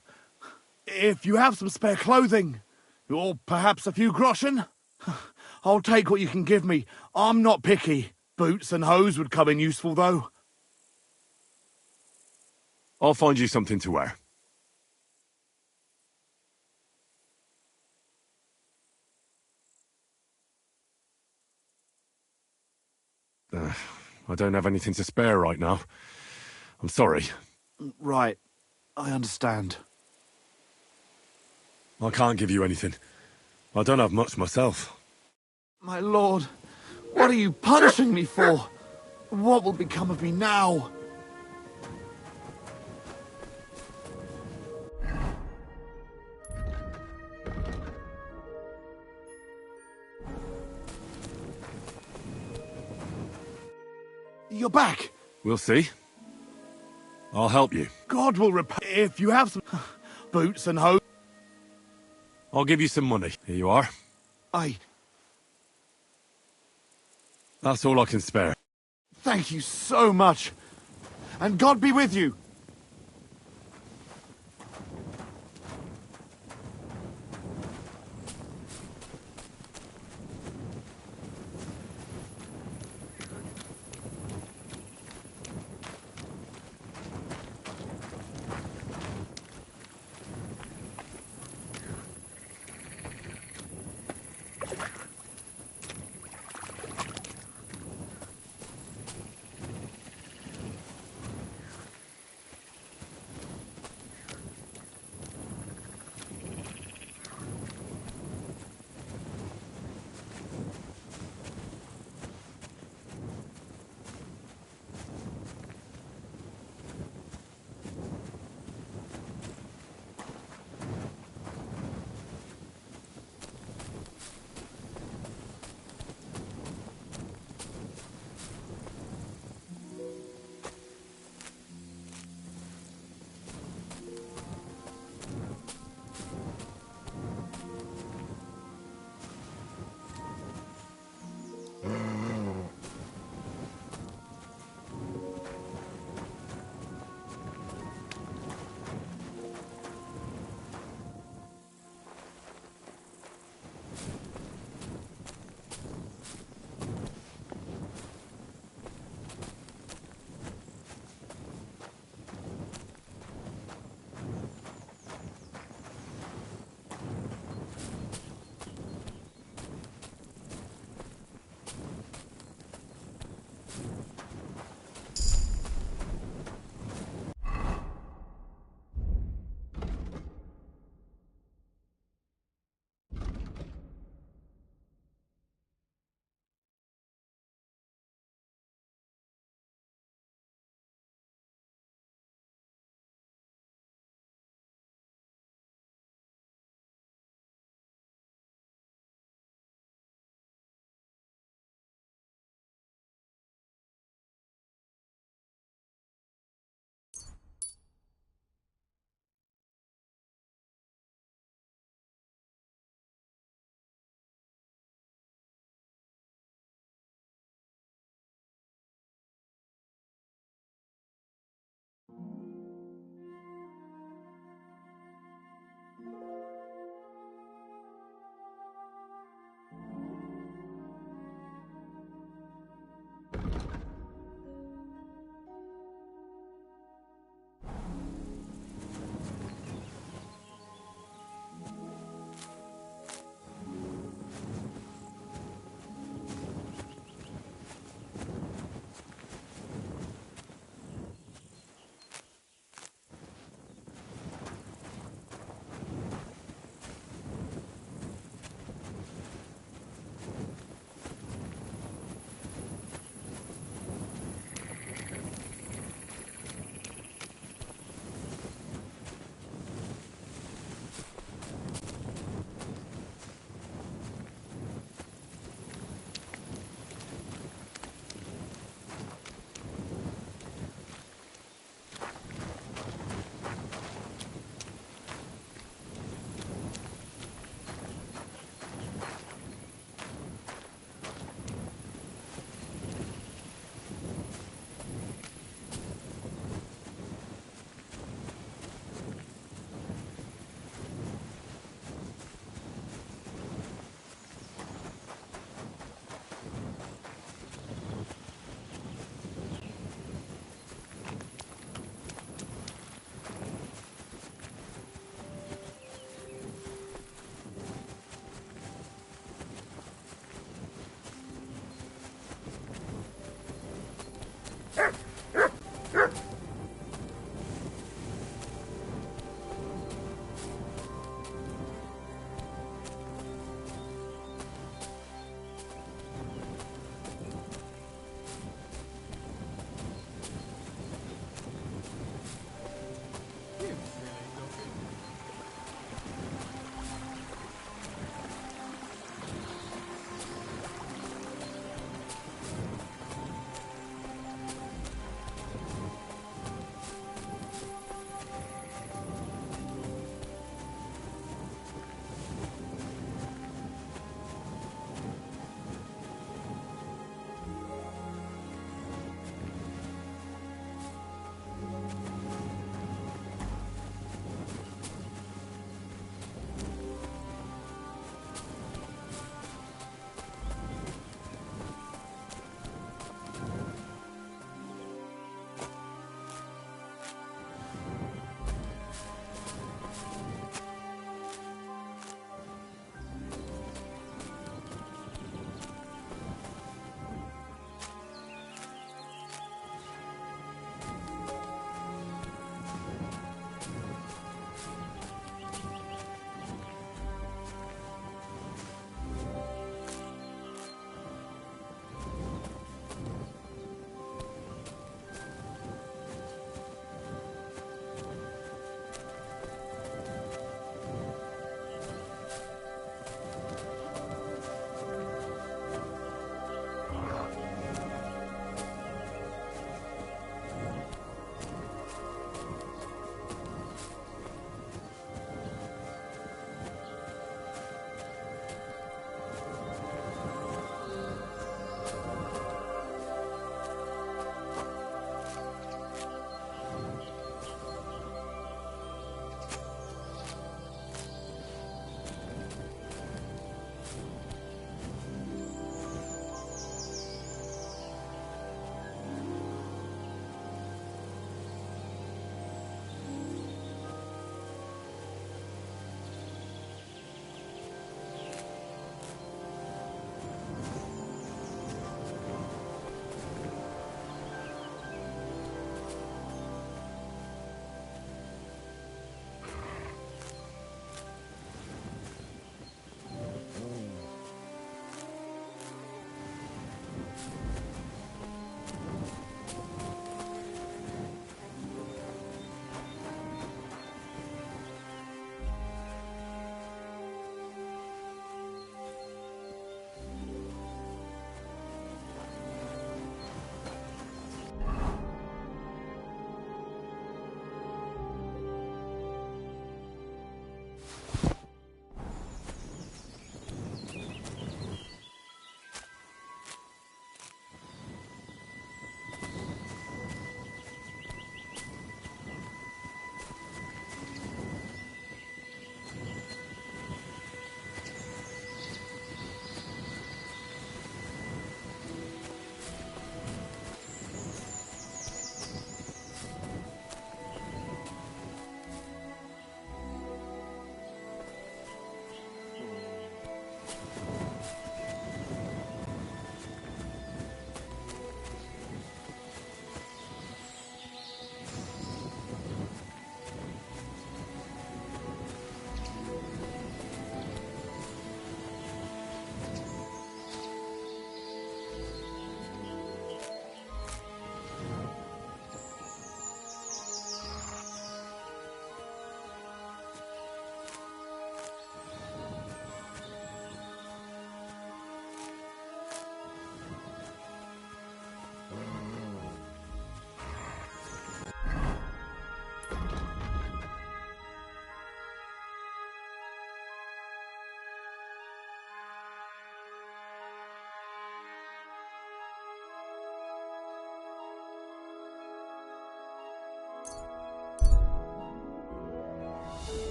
If you have some spare clothing, or perhaps a few groschen, I'll take what you can give me. I'm not picky. Boots and hose would come in useful, though. I'll find you something to wear. I don't have anything to spare right now. I'm sorry. Right. I understand. I can't give you anything. I don't have much myself. My lord, what are you punishing me for? What will become of me now? You're back. We'll see. I'll help you. God will repay if you have some boots and hose. I'll give you some money. Here you are. That's all I can spare. Thank you so much. And God be with you.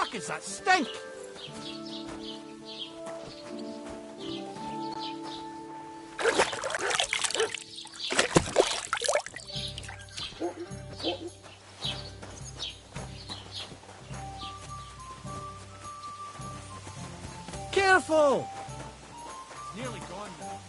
fuck is that stink? Careful! Nearly gone now.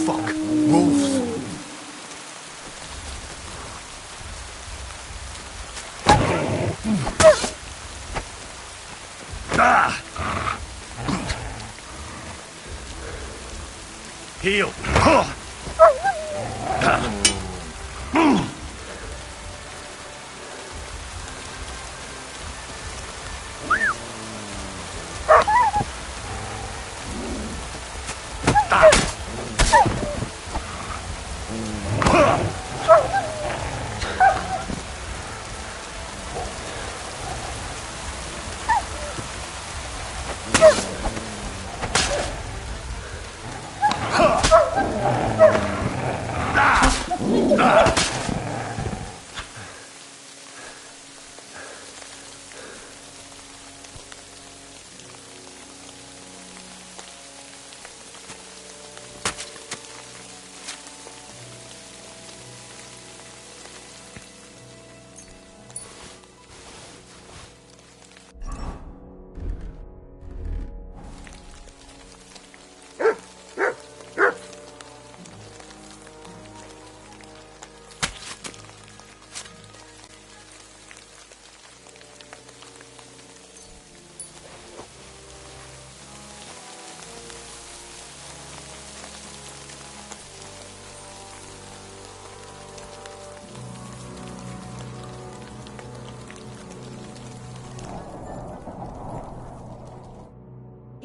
Fuck. Wolves. Ah! Heal.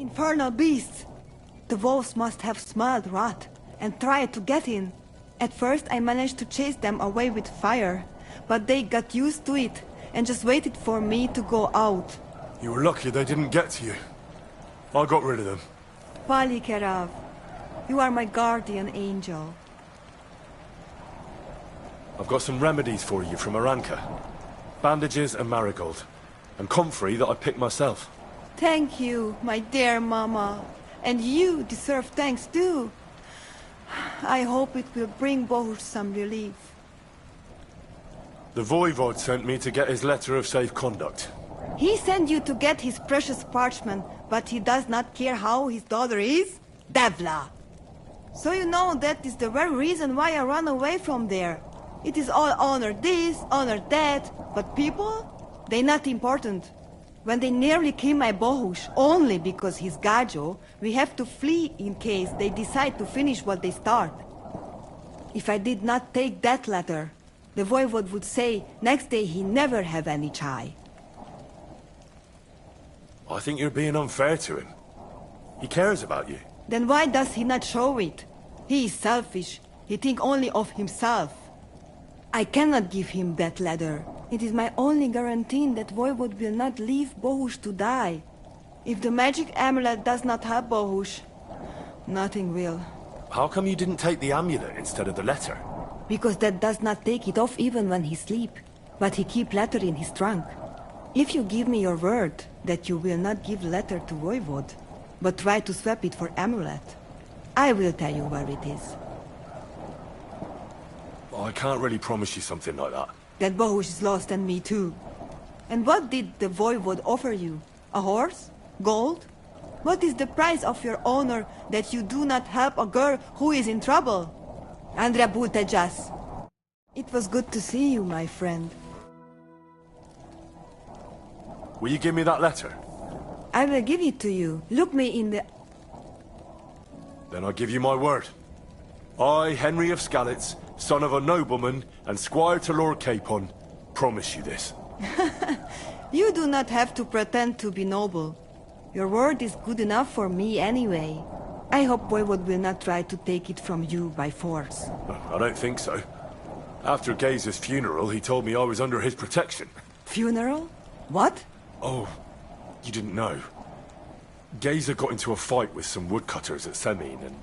Infernal beasts! The wolves must have smelled rot and tried to get in. At first I managed to chase them away with fire, but they got used to it and just waited for me to go out. You were lucky they didn't get to you. I got rid of them. Palikerav, you are my guardian angel. I've got some remedies for you from Aranka. Bandages and marigold. And comfrey that I picked myself. Thank you, my dear Mama. And you deserve thanks too. I hope it will bring Bohush some relief. The Voivod sent me to get his letter of safe conduct. He sent you to get his precious parchment, but he does not care how his daughter is? Devla! So you know that is the very reason why I ran away from there. It is all honor this, honor that, but people? They're not important. When they nearly kill my Bohush, only because he's Gajo, we have to flee in case they decide to finish what they start. If I did not take that letter, the Voivod would say next day he never have any chai. I think you're being unfair to him. He cares about you. Then why does he not show it? He is selfish. He thinks only of himself. I cannot give him that letter. It is my only guarantee that Voivod will not leave Bohush to die. If the magic amulet does not help Bohush, nothing will. How come you didn't take the amulet instead of the letter? Because that does not take it off even when he sleep. But he keep letter in his trunk. If you give me your word that you will not give letter to Voivod, but try to swap it for amulet, I will tell you where it is. I can't really promise you something like that. That Bohush is lost and me too. And what did the Voivod offer you? A horse? Gold? What is the price of your honor that you do not help a girl who is in trouble? Andrea Butejas. It was good to see you, my friend. Will you give me that letter? I will give it to you. Look me in the... Then I give you my word. I, Henry of Skalitz, son of a nobleman and squire to Lord Capon, promise you this. You do not have to pretend to be noble. Your word is good enough for me anyway. I hope Voivod will not try to take it from you by force. I don't think so. After Gaze's funeral, he told me I was under his protection. Funeral? What? Oh, you didn't know. Gazer got into a fight with some woodcutters at Semin, and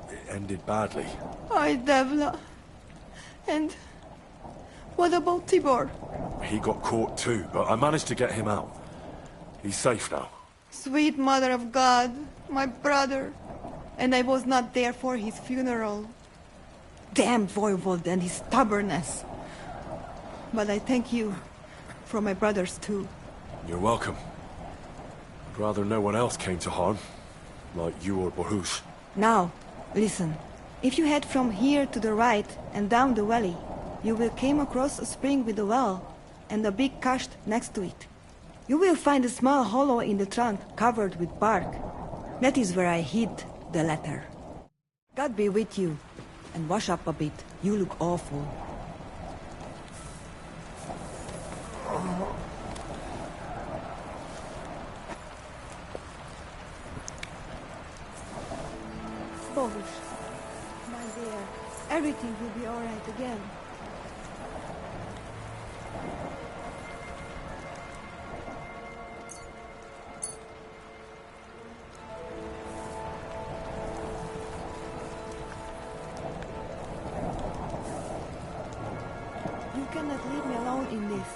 it ended badly. Ay, Devla. And what about Tibor? He got caught too, but I managed to get him out. He's safe now. Sweet Mother of God, my brother. And I was not there for his funeral. Damn Voivod and his stubbornness. But I thank you for my brothers too. You're welcome. I'd rather no one else came to harm, like you or Bohush. Now, listen. If you head from here to the right and down the valley, you will come across a spring with a well and a big kasht next to it. You will find a small hollow in the trunk covered with bark. That is where I hid the letter. God be with you. And wash up a bit. You look awful. Bohush, my dear, everything will be all right again. You cannot leave me alone in this.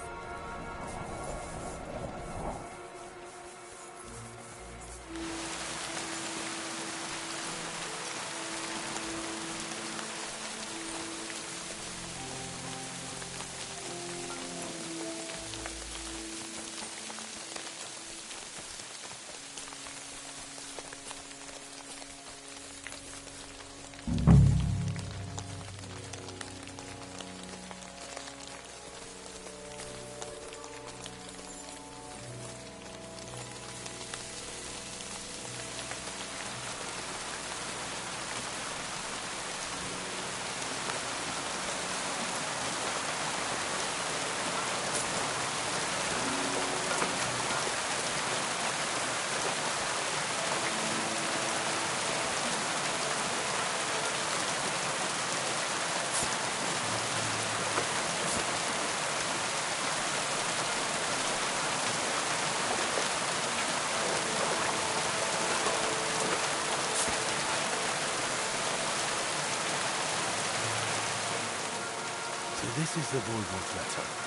this is the Voivod's letter.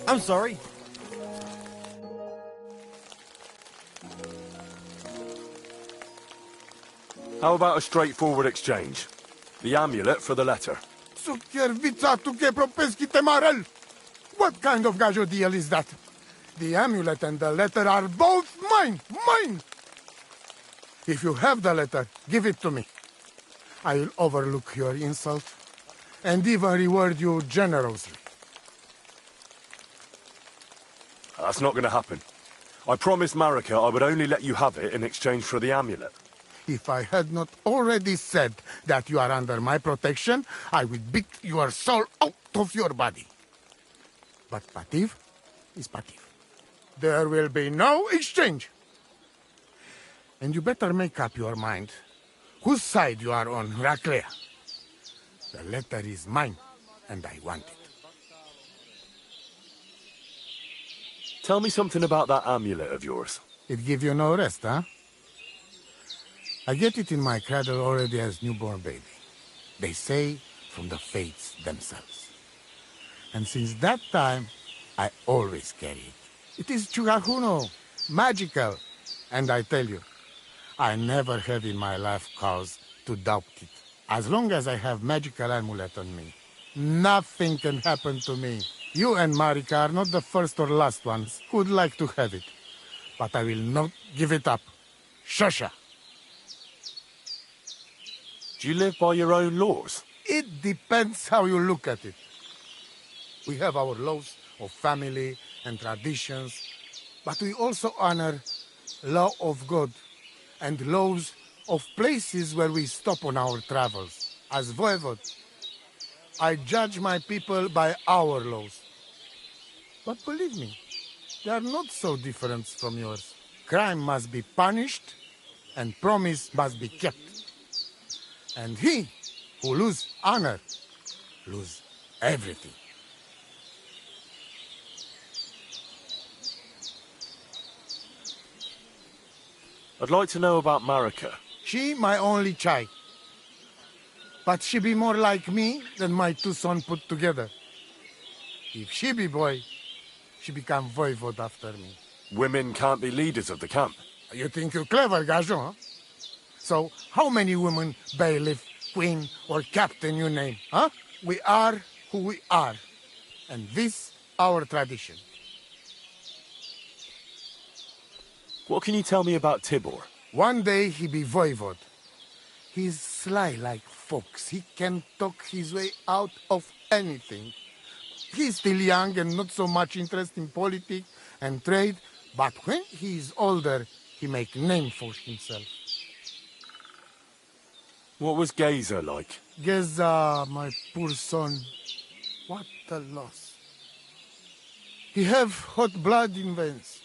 I'm sorry. How about a straightforward exchange? The amulet for the letter. What kind of gajo deal is that? The amulet and the letter are both mine! Mine! If you have the letter, give it to me. I'll overlook your insult and even reward you generously. That's not going to happen. I promised Marika I would only let you have it in exchange for the amulet. If I had not already said that you are under my protection, I would beat your soul out of your body. But Pativ is Pativ. There will be no exchange. And you better make up your mind whose side you are on, Raclea. The letter is mine, and I want it. Tell me something about that amulet of yours. It give you no rest, huh? I get it in my cradle already as newborn baby. They say from the fates themselves. And since that time, I always carry it. It is Chugahuno, magical. And I tell you, I never have in my life cause to doubt it. As long as I have magical amulet on me, nothing can happen to me. You and Marika are not the first or last ones who would like to have it. But I will not give it up. Shosha. Do you live by your own laws? It depends how you look at it. We have our laws of family and traditions, but we also honor law of God and laws of places where we stop on our travels. As voivod, I judge my people by our laws. But believe me, they are not so different from yours. Crime must be punished, and promise must be kept. And he who lose honor, lose everything. I'd like to know about Marika. She my only child. But she be more like me than my two sons put together. If she be boy, she become voivod after me. Women can't be leaders of the camp. You think you're clever, Gajon, huh? So, how many women, bailiff, queen, or captain you name, huh? We are who we are. And this, our tradition. What can you tell me about Tibor? One day he be voivod. He's sly like fox. He can talk his way out of anything. He's still young and not so much interested in politics and trade, but when he is older, he make name for himself. What was Geza like? Geza, my poor son, what a loss. He have hot blood in veins.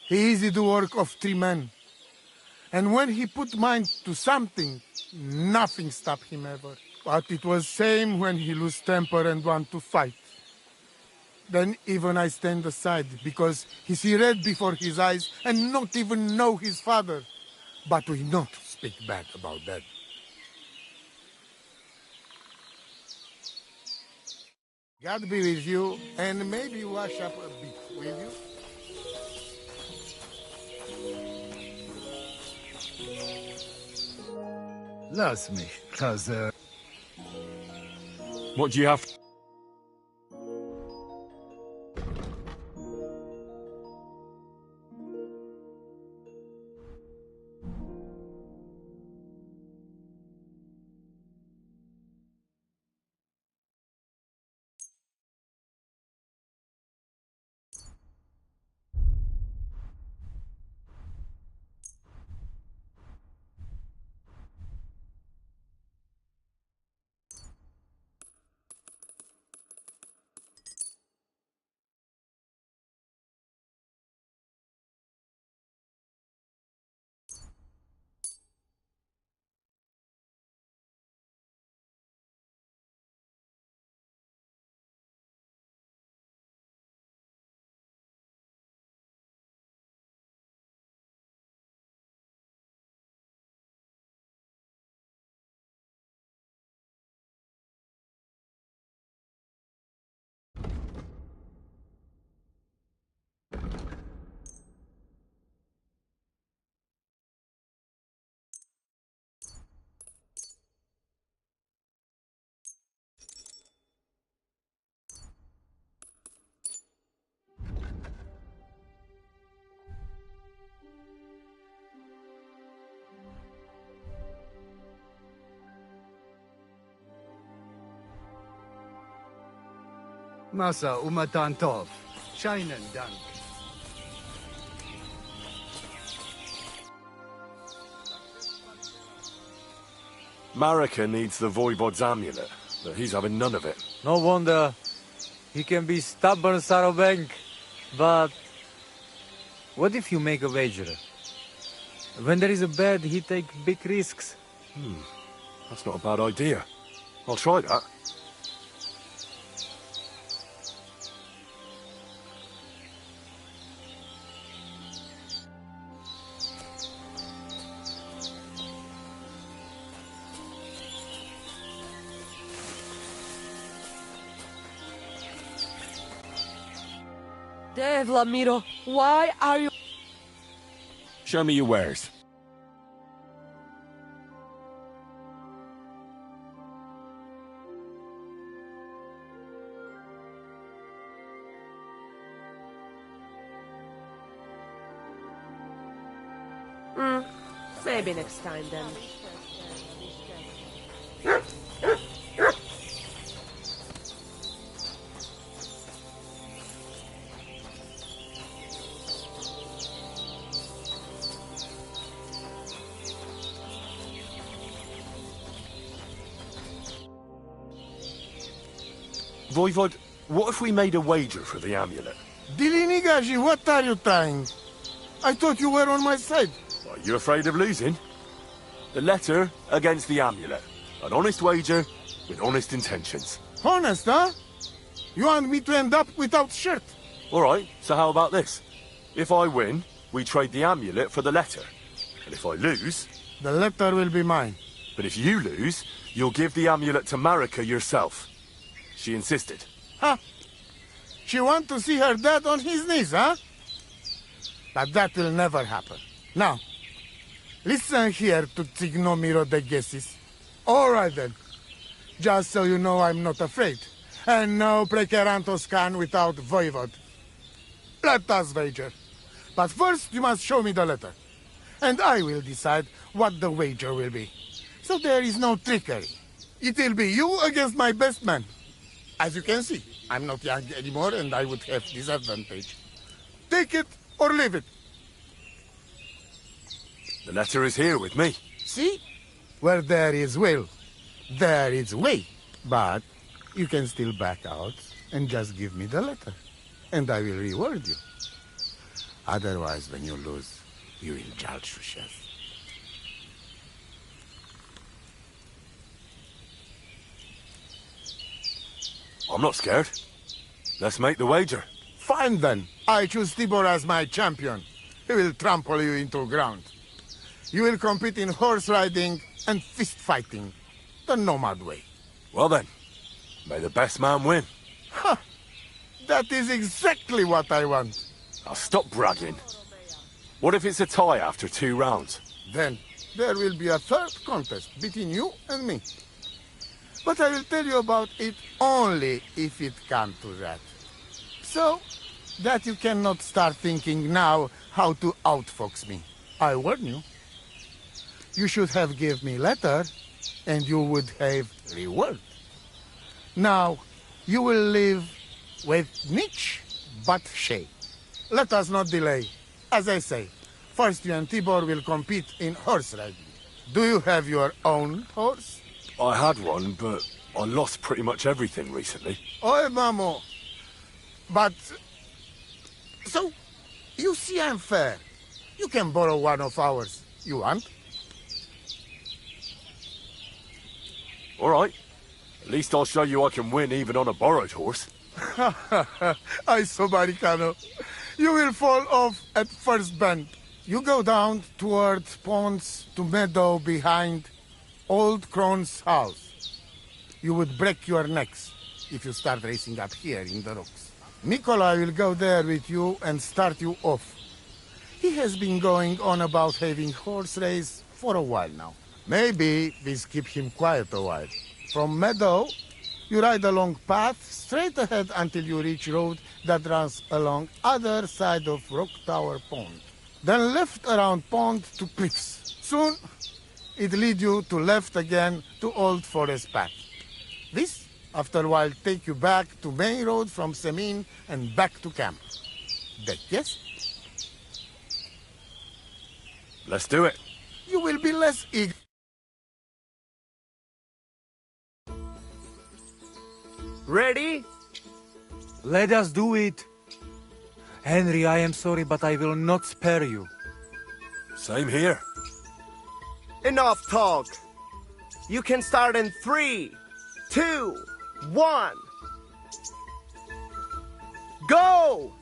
He easy to work of 3 men. And when he put mind to something, nothing stop him ever. But it was same when he lose temper and want to fight. Then even I stand aside, because he see red before his eyes and not even know his father. But we not speak bad about that. God be with you, and maybe wash up a bit, will you? Lass mich, cousin. What do you have? Masa umatan tov. Scheinen dank. Marika needs the Voivod's amulet, but he's having none of it. No wonder. He can be stubborn, Sarobank. But what if you make a wager? When there is a bet, he takes big risks. That's not a bad idea. I'll try that. Vladimiro, why are you... Show me your wares. Maybe next time then. Voivod, what if we made a wager for the amulet? Dilinigaji, what are you trying? I thought you were on my side. Are you afraid of losing? The letter against the amulet. An honest wager with honest intentions. Honest, huh? You want me to end up without shirt? All right, so how about this? If I win, we trade the amulet for the letter. And if I lose... The letter will be mine. But if you lose, you'll give the amulet to Marika yourself. She insisted. Huh? She want to see her dad on his knees, huh? But that will never happen. Now, listen here to Tignomiro de Gessis. All right then. Just so you know I'm not afraid. And no prekerantos can without Voivod. Let us wager. But first you must show me the letter. And I will decide what the wager will be. So there is no trickery. It will be you against my best man. As you can see, I'm not young anymore and I would have this advantage. Take it or leave it. The letter is here with me. See? Where there is will, there is way. But you can still back out and just give me the letter. And I will reward you. Otherwise, when you lose, you will judge yourself. I'm not scared. Let's make the wager. Fine then. I choose Tibor as my champion. He will trample you into ground. You will compete in horse riding and fist fighting. The nomad way. Well then, may the best man win. Ha! That is exactly what I want. Now stop bragging. What if it's a tie after 2 rounds? Then there will be a third contest between you and me. But I will tell you about it only if it comes to that. So that you cannot start thinking now how to outfox me. I warn you. You should have give me letter, and you would have reward. Now, you will live with niche but shame. Let us not delay. As I say, first you and Tibor will compete in horse riding. Do you have your own horse? I had one, but I lost pretty much everything recently. Oi, Mamo. But... So, you see I'm fair. You can borrow one of ours. You want? All right. At least I'll show you I can win even on a borrowed horse. Ay, so Maricano. You will fall off at first bend. You go down toward ponds to meadow behind Old Crone's house. You would break your necks if you start racing up here in the rocks. Nikolai will go there with you and start you off. He has been going on about having horse race for a while now. Maybe this keep him quiet a while. From meadow, you ride along path straight ahead until you reach road that runs along other side of Rock Tower Pond. Then left around pond to cliffs. Soon, it lead you to left again to Old Forest Path. This, after a while, take you back to main road from Semin and back to camp. That yes? Let's do it. You will be less eager. Ready? Let us do it. Henry, I am sorry, but I will not spare you. Same here. Enough talk. You can start in 3, 2, 1. Go!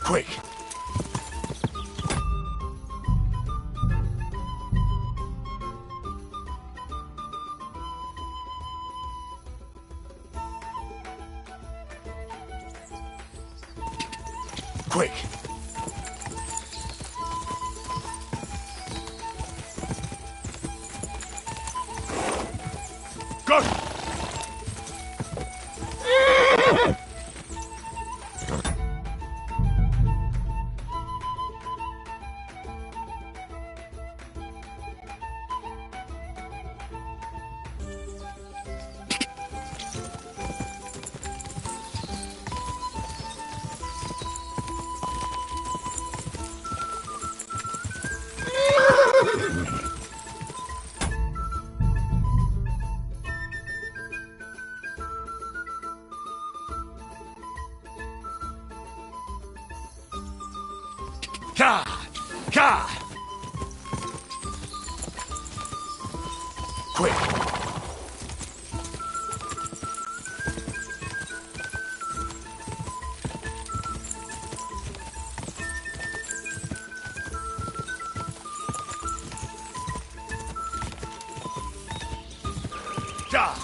Quick! Quick! Go! Ka! Ka! Quick! Ja!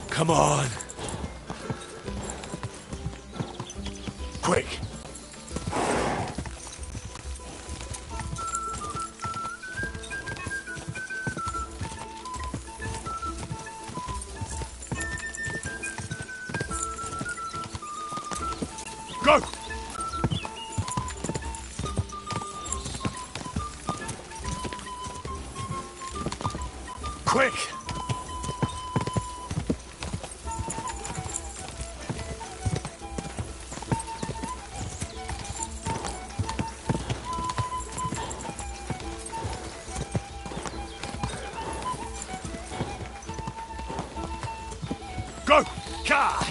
Come on. Quick. Go! Quick! Go! Ka!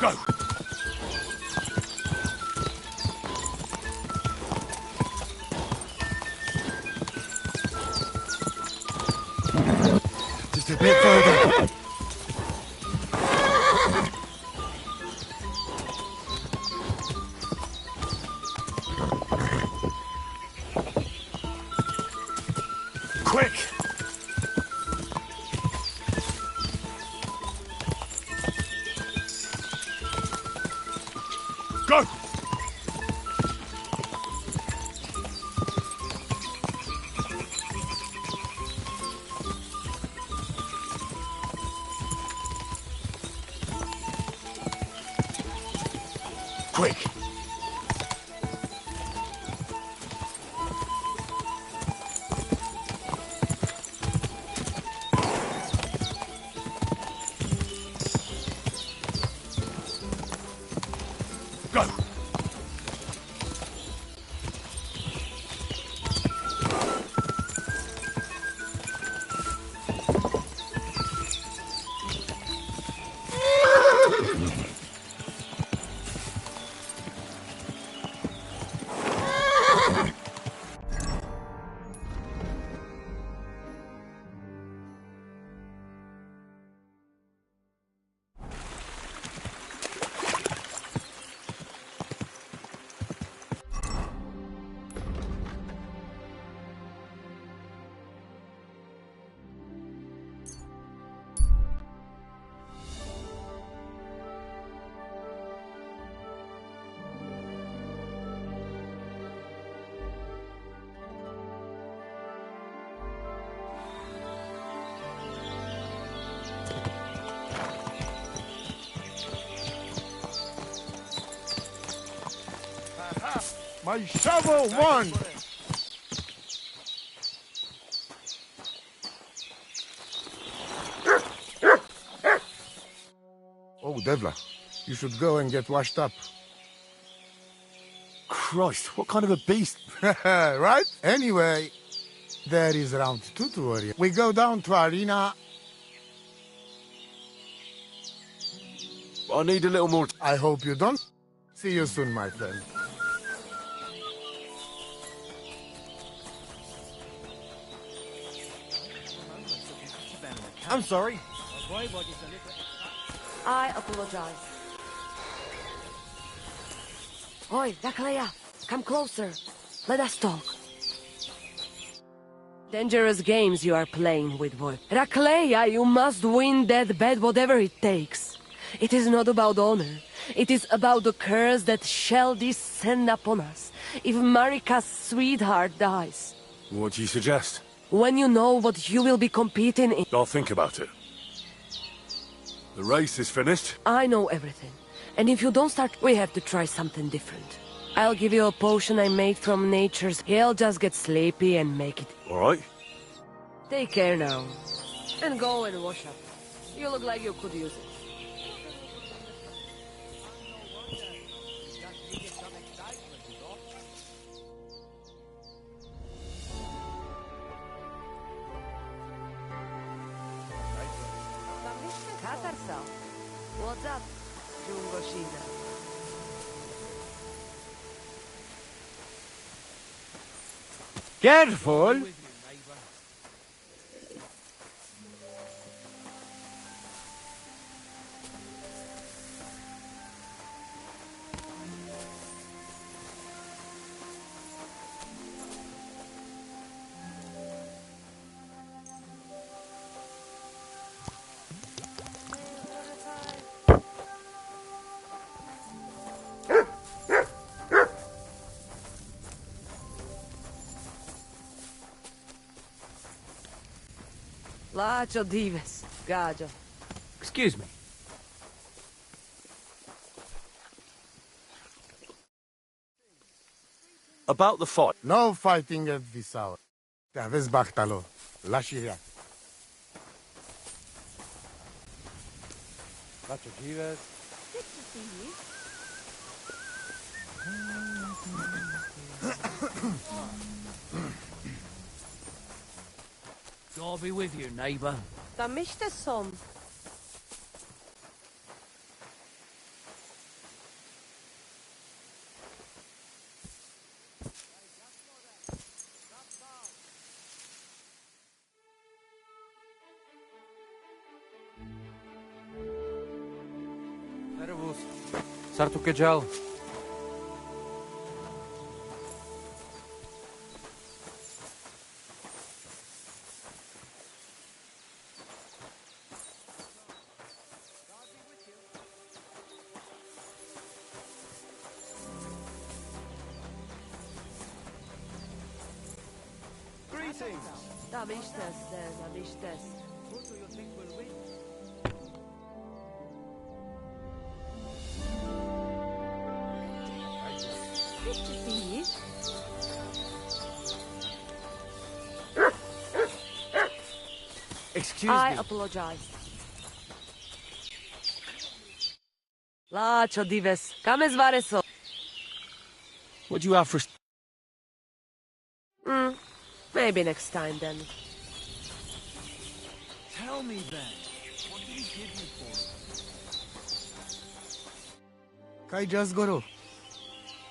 Go! Just a bit further. Quick! Go! Quick! Go! My shovel won! Oh, Devla, you should go and get washed up. Christ, what kind of a beast? Right? Anyway, there is round 2 to worry. We go down to Arena. I need a little more... I hope you don't. See you soon, my friend. I'm sorry. I apologize. Oi, Rakleya, come closer. Let us talk. Dangerous games you are playing with, boy. Rakleya, you must win that bet whatever it takes. It is not about honor. It is about the curse that shall descend upon us if Marika's sweetheart dies. What do you suggest? When you know what you will be competing in... I'll think about it. The race is finished. I know everything. And if you don't start, we have to try something different. I'll give you a potion I made from nature's... He'll just get sleepy and make it. All right. Take care now. And go and wash up. You look like you could use it. yourself. What's up, Jungoshina? Careful! Lacho dives, gajo. Excuse me. About the fight. No fighting at this hour. Vezi Bachtalo. Lasciria. Lacho dives. Good to see you. God be with you, neighbour. Tamishte som. Nervus. Sartu kejal. Tamishtes, tamishtes. Who do you think will win? Good to see you. Excuse I me. apologize. Lacho dives. Come svareso. What do you have for... Maybe next time then. Tell me then. What did you give me for it? Kai just Goro.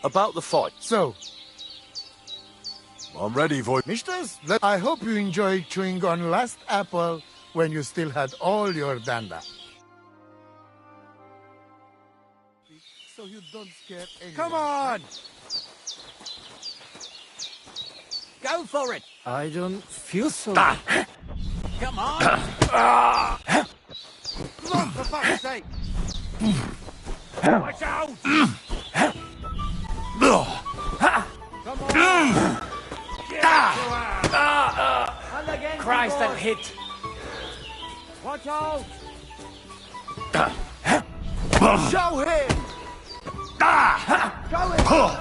About the fight. So, I'm ready, Void. Misters, I hope you enjoyed chewing on last apple when you still had all your danda. So you don't scare anyone. Come on! Go for it! I don't feel so. Come on! Look, for fuck's sake! Watch out! Come on! Christ, that hit! Watch out! Show him!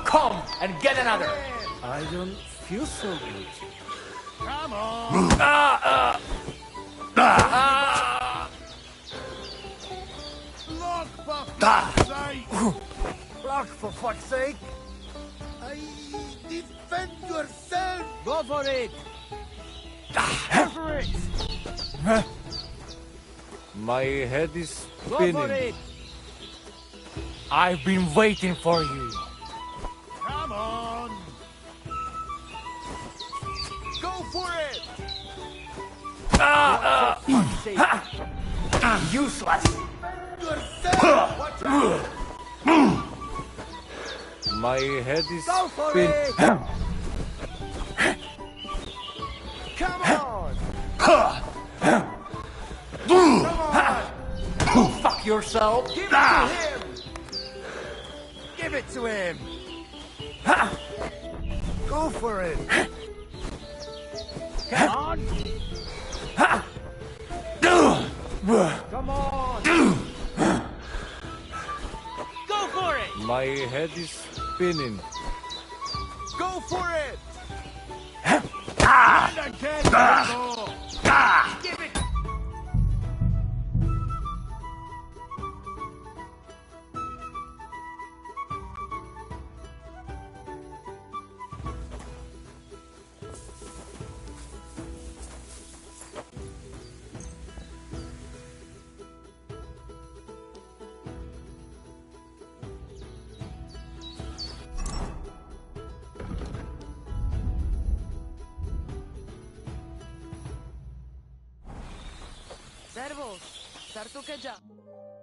Come and get another! I don't feel so good. Come on! Look, for fuck's sake! Block, for fuck's sake! Defend yourself! Go for it! Go for it! My head is Go for spinning. it! I've been waiting for you. Come on! Go for it! Useless! My head is Go for spinning. it! Come on! Come on! Fuck yourself! Give it to him! Give it to him! Go for it! Come on! Come on! Go for it! My head is spinning. Go for it! And again, Bugaboo! Give it!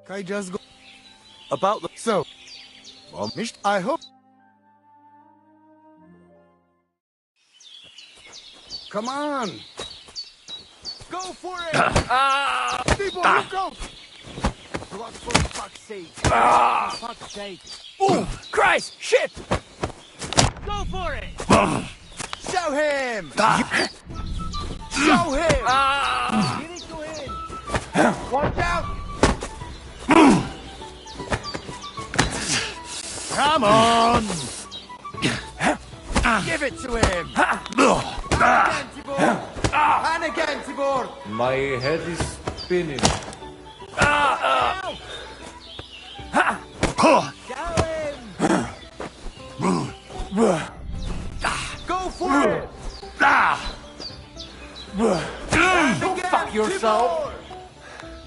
I just go. About the... So, I hope. Come on! Go for it! People, look out! Blood for fuck's sake! Ah! For fuck's sake! Oh, Christ! Shit! Go for it! Show him! Show him! Give it to him! Watch out! Come on! Give it to him! Again, Tibor! And again, Tibor! My head is spinning. Go for it! Go fuck yourself!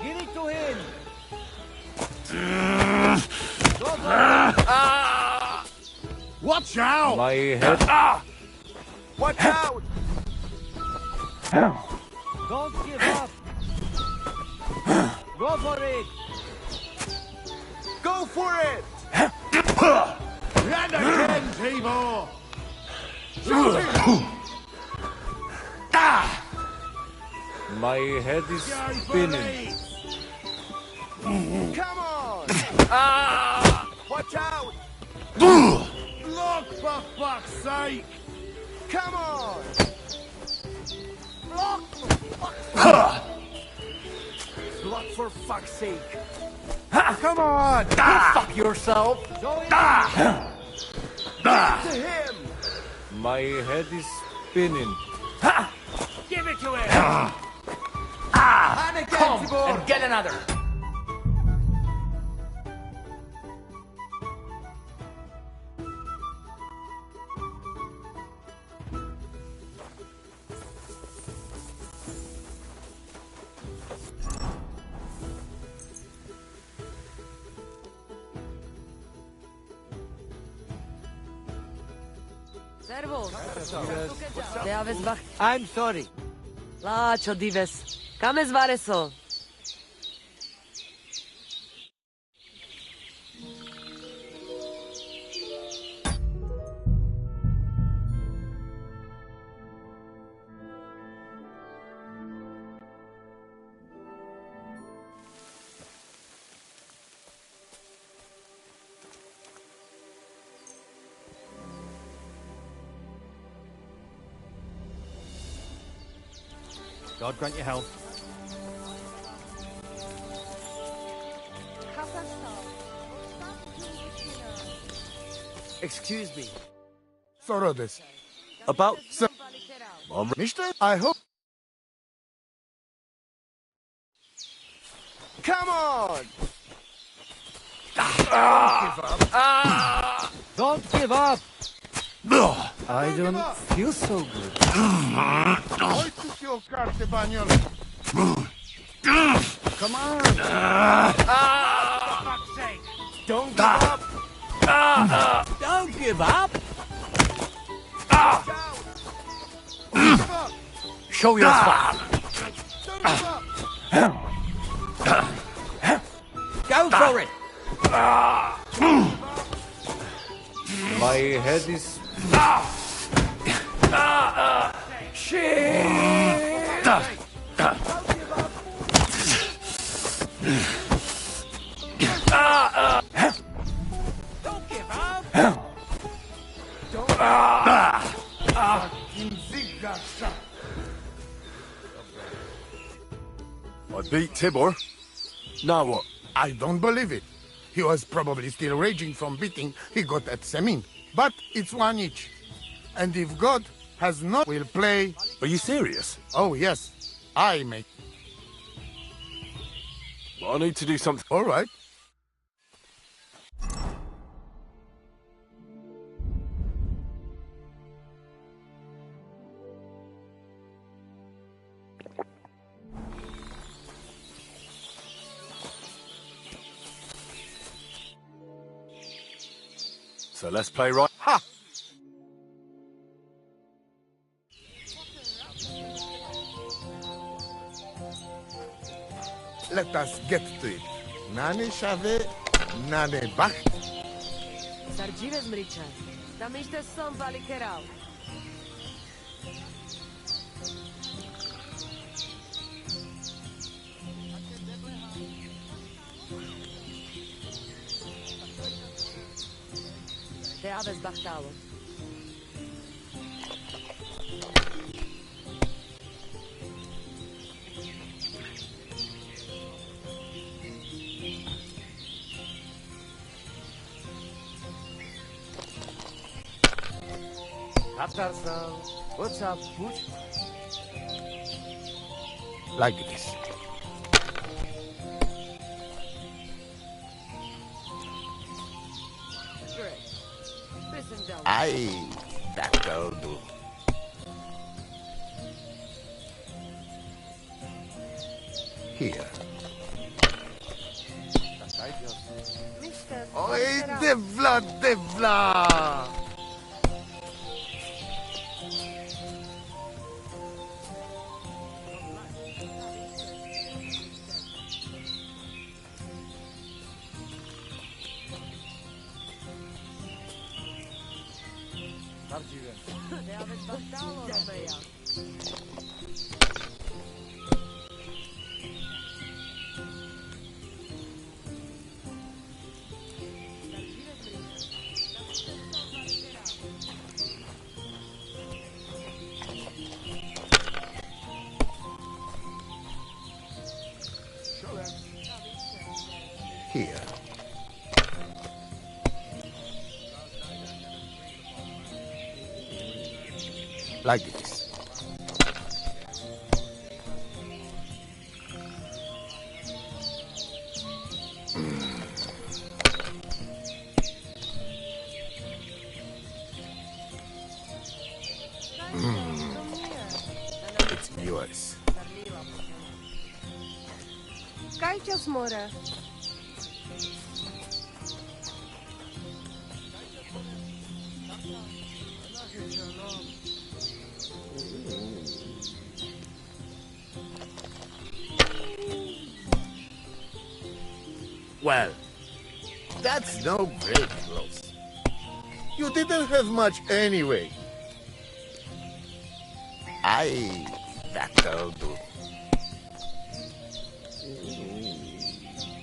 Give it to him! Watch out! My head. Watch out! Don't give up! Go for it! Go for it! And again, Tibor! My head is spinning. Come on! Watch out! Block for fuck's sake! Come on! Block for fuck's sake! Come on! Go fuck yourself! To him! My head is spinning. Give it to him! And again, Come Tibor! and get another! Servus. Te aveți bach. I'm sorry. La, čo dives. Kame zvare so? God grant you health. Excuse me. Sorodes. About... Mister, I hope... Come on! Don't give up! I don't feel so good. Come on! For fuck's sake! Don't give up! Don't give up! Show your spot! Go for it! My head is... Shit! Don't give up! I beat Tibor. Now what? I don't believe it. He was probably still raging from beating he got at Semin. But it's one each. And if God has not, we'll play... Are you serious? Oh, yes. I make... Well, I need to do something. All right. So let's play right. Ha! let us get to it. Nane shave, nane bach. Sargives mričaj. Da mište som vali kerao. Te aves bahtalo. Kaptarsal, what's up, Pooch? Like this. Great. Listen down. Aye, that'll do. Here. Oi, devla, devla! Te aves bahtalo, Romea. Here. Like this. It's yours. Kajčas more. Well, that's no break close. You didn't have much anyway. Aye, that'll do.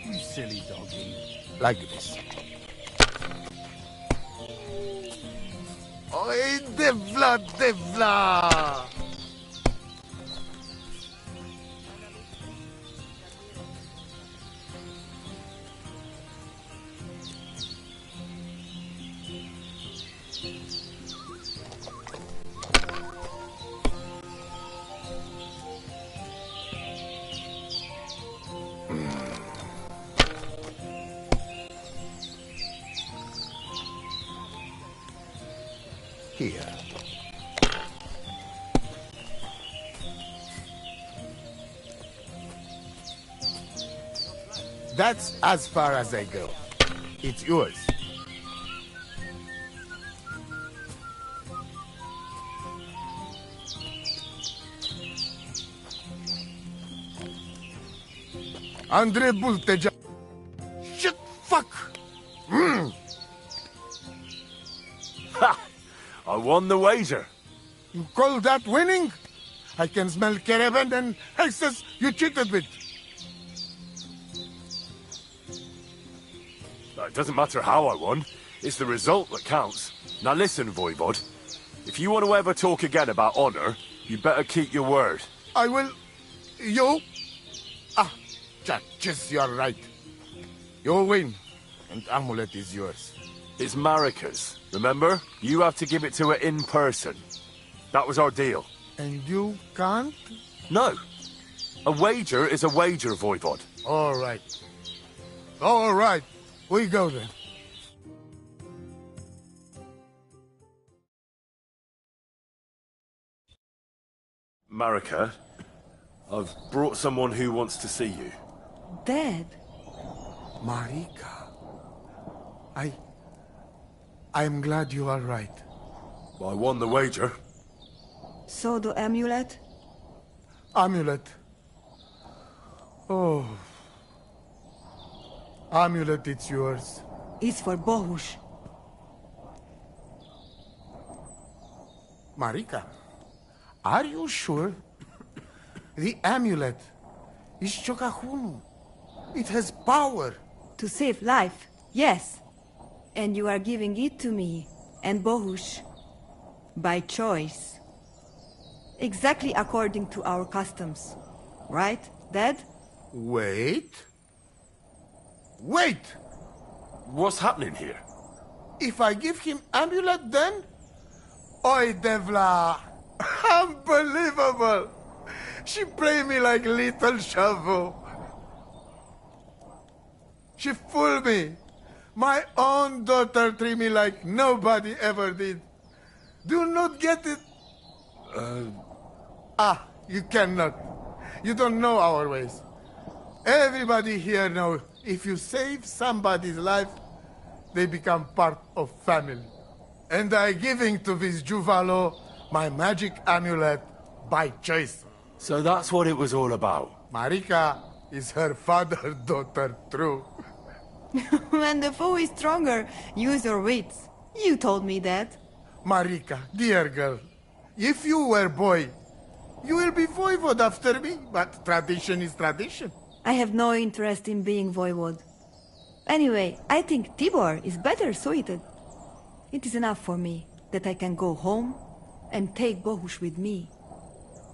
You silly doggy. Like this. Oi, devla, devla! Here. That's as far as I go. It's yours. Andre Bulteja. Shit, fuck! Ha! I won the wager. You call that winning? I can smell caravan and excess you cheated with. It doesn't matter how I won. It's the result that counts. Now listen, Voivod. If you want to ever talk again about honor, you better keep your word. I will... You? Ah, just you're right. You win, and amulet is yours. It's Marika's, remember? You have to give it to her in person. That was our deal. And you can't? No. A wager is a wager, Voivod. All right. All right. We go then. Marika, I've brought someone who wants to see you. Dad? Marika. I'm glad you are right. I won the wager. So the amulet? Amulet. Oh, Amulet, it's yours. It's for Bohush. Marika, are you sure? The amulet is Chokahunu. It has power. To save life, yes. And you are giving it to me and Bohush by choice. Exactly according to our customs. Right, Dad? Wait. Wait! What's happening here? If I give him amulet then? Oi, Devla! Unbelievable! She played me like little shovel. She fooled me. My own daughter treated me like nobody ever did. Do you not get it? You cannot. You don't know our ways. Everybody here knows if you save somebody's life, they become part of family. And I giving to this Juvalo my magic amulet by choice. So that's what it was all about. Marika is her father's daughter, true. When the foe is stronger, use your wits. You told me that. Marika, dear girl, if you were boy, you will be voivode after me, but tradition is tradition. I have no interest in being voivode. Anyway, I think Tibor is better suited. It is enough for me that I can go home and take Bohush with me.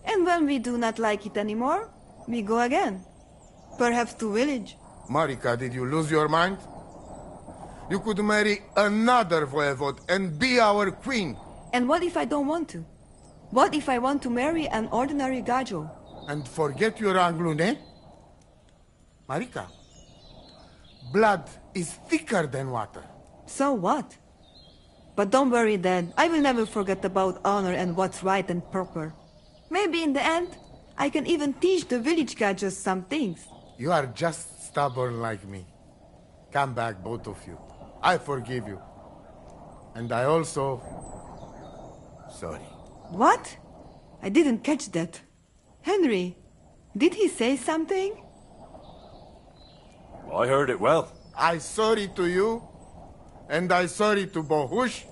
And when we do not like it anymore, we go again. Perhaps to village. Marika, did you lose your mind? You could marry another voivode and be our queen. And what if I don't want to? What if I want to marry an ordinary gajo? And forget your Anglune? Marika, blood is thicker than water. So what? But don't worry, Dad. I will never forget about honor and what's right and proper. Maybe in the end, I can even teach the village gajos some things. You are just stubborn like me. Come back, both of you. I forgive you. And I also... sorry. What? I didn't catch that. Henry, did he say something? I heard it well. I sorry to you, and I sorry to Bohush.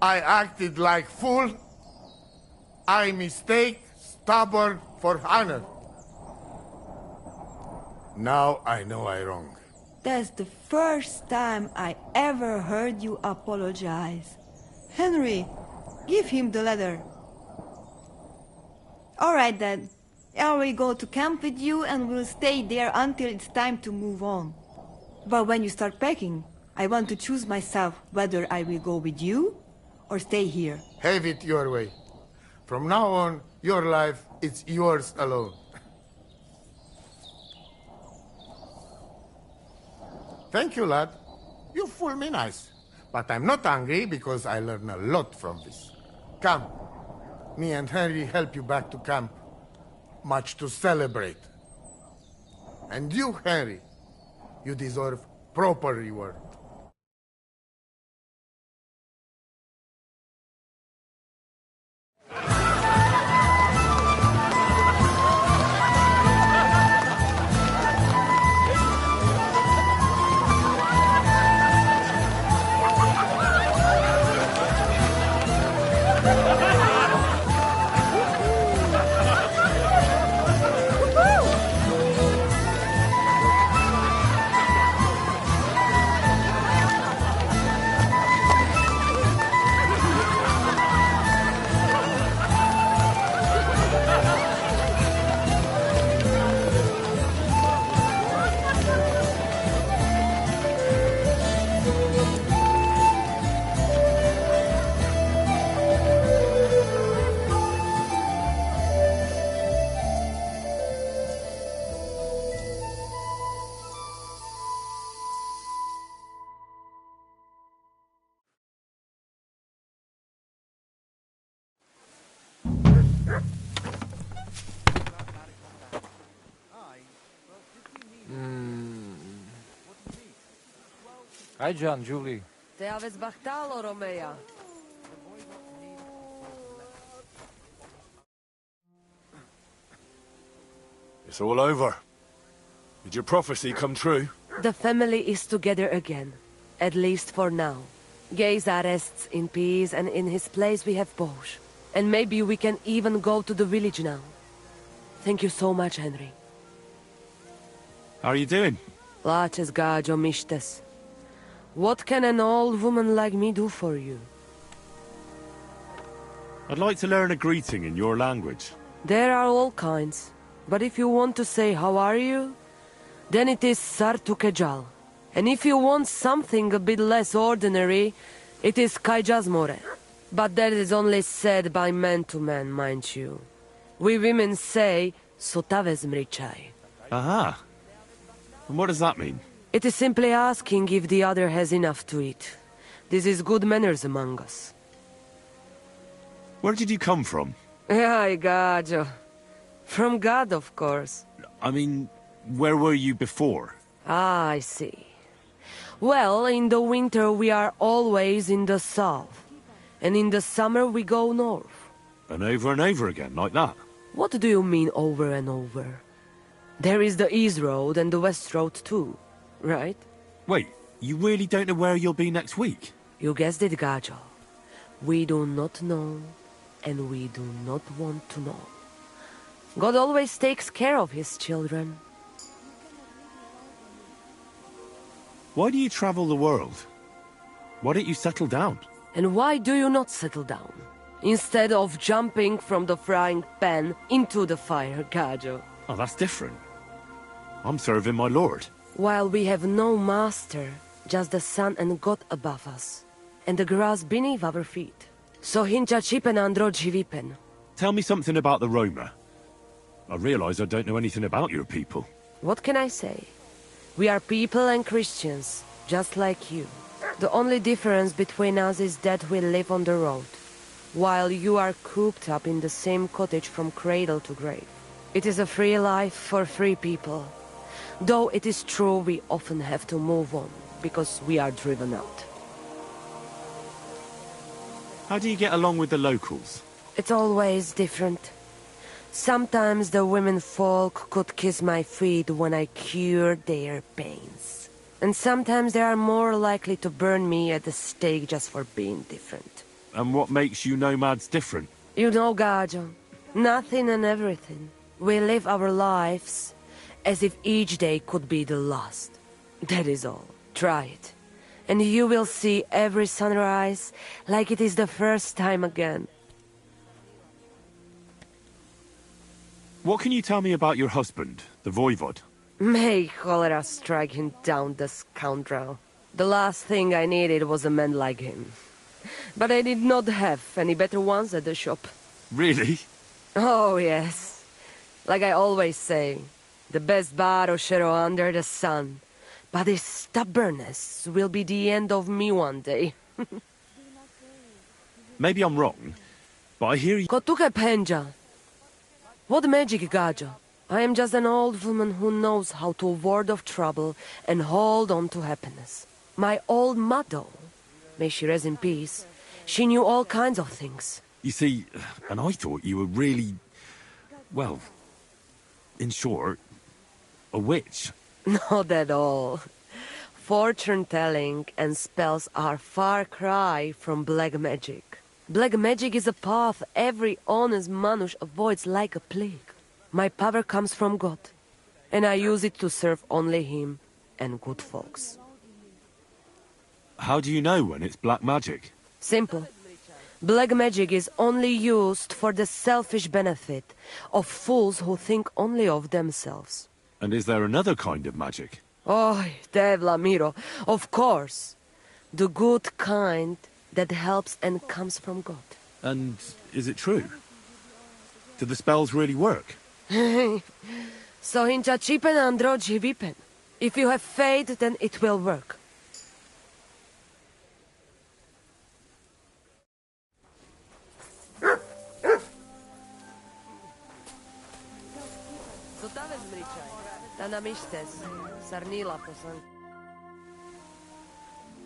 I acted like fool. I mistake, stubborn for honor. Now I know I wrong. That's the first time I ever heard you apologize. Henry, give him the letter. All right, Dad. I will go to camp with you and we'll stay there until it's time to move on. But when you start packing, I want to choose myself whether I will go with you or stay here. Have it your way. From now on, your life is yours alone. Thank you, lad. You fool me nice. But I'm not angry because I learn a lot from this. Come. Me and Henry help you back to camp. Much to celebrate. And you, Henry, you deserve proper reward. Hi, John, Julie. Te aveți bahtalo, Romea. It's all over. Did your prophecy come true? The family is together again, at least for now. Geza rests in peace, and in his place we have Bosch. And maybe we can even go to the village now. Thank you so much, Henry. How are you doing? Laces gajo mištes. What can an old woman like me do for you? I'd like to learn a greeting in your language. There are all kinds. But if you want to say how are you, then it is Sartukejal. And if you want something a bit less ordinary, it is Kaijazmore. But that is only said by man to man, mind you. We women say Sotavezmrichai. Aha. And what does that mean? It is simply asking if the other has enough to eat. This is good manners among us. Where did you come from? Ay, gajo. From God, of course. I mean, where were you before? Ah, I see. Well, in the winter we are always in the south. And in the summer we go north. And over again, like that? What do you mean over and over? There is the East Road and the West Road too, right? Wait, you really don't know where you'll be next week? You guessed it, Gajo. We do not know, and we do not want to know. God always takes care of his children. Why do you travel the world? Why don't you settle down? And why do you not settle down? Instead of jumping from the frying pan into the fire, Gajo. Oh, that's different. I'm serving my lord. While we have no master, just the sun and God above us, and the grass beneath our feet. So hincha chipen andro jivipen. Tell me something about the Roma. I realize I don't know anything about your people. What can I say? We are people and Christians, just like you. The only difference between us is that we live on the road, while you are cooped up in the same cottage from cradle to grave. It is a free life for free people. Though it is true we often have to move on, because we are driven out. How do you get along with the locals? It's always different. Sometimes the women folk could kiss my feet when I cured their pains. And sometimes they are more likely to burn me at the stake just for being different. And what makes you nomads different? You know, Gajo, nothing and everything. We live our lives as if each day could be the last. That is all. Try it. And you will see every sunrise like it is the first time again. What can you tell me about your husband, the Voivod? May cholera strike him down, the scoundrel. The last thing I needed was a man like him. But I did not have any better ones at the shop. Really? Oh, yes. Like I always say, the best baroshero under the sun. But his stubbornness will be the end of me one day. Maybe I'm wrong, but I hear you... Kotuke penja. What magic, Gajo? I am just an old woman who knows how to ward off trouble and hold on to happiness. My old mother, may she rest in peace, she knew all kinds of things. You see, and I thought you were really... well, in short, a witch. Not at all. Fortune-telling and spells are far cry from black magic. Black magic is a path every honest manush avoids like a plague. My power comes from God, and I use it to serve only him and good folks. How do you know when it's black magic? Simple. Black magic is only used for the selfish benefit of fools who think only of themselves. And is there another kind of magic? Oh, Devla Miro, of course. The good kind that helps and comes from God. And is it true? Do the spells really work? So hincha chipen andro jivipen. If you have faith, then it will work.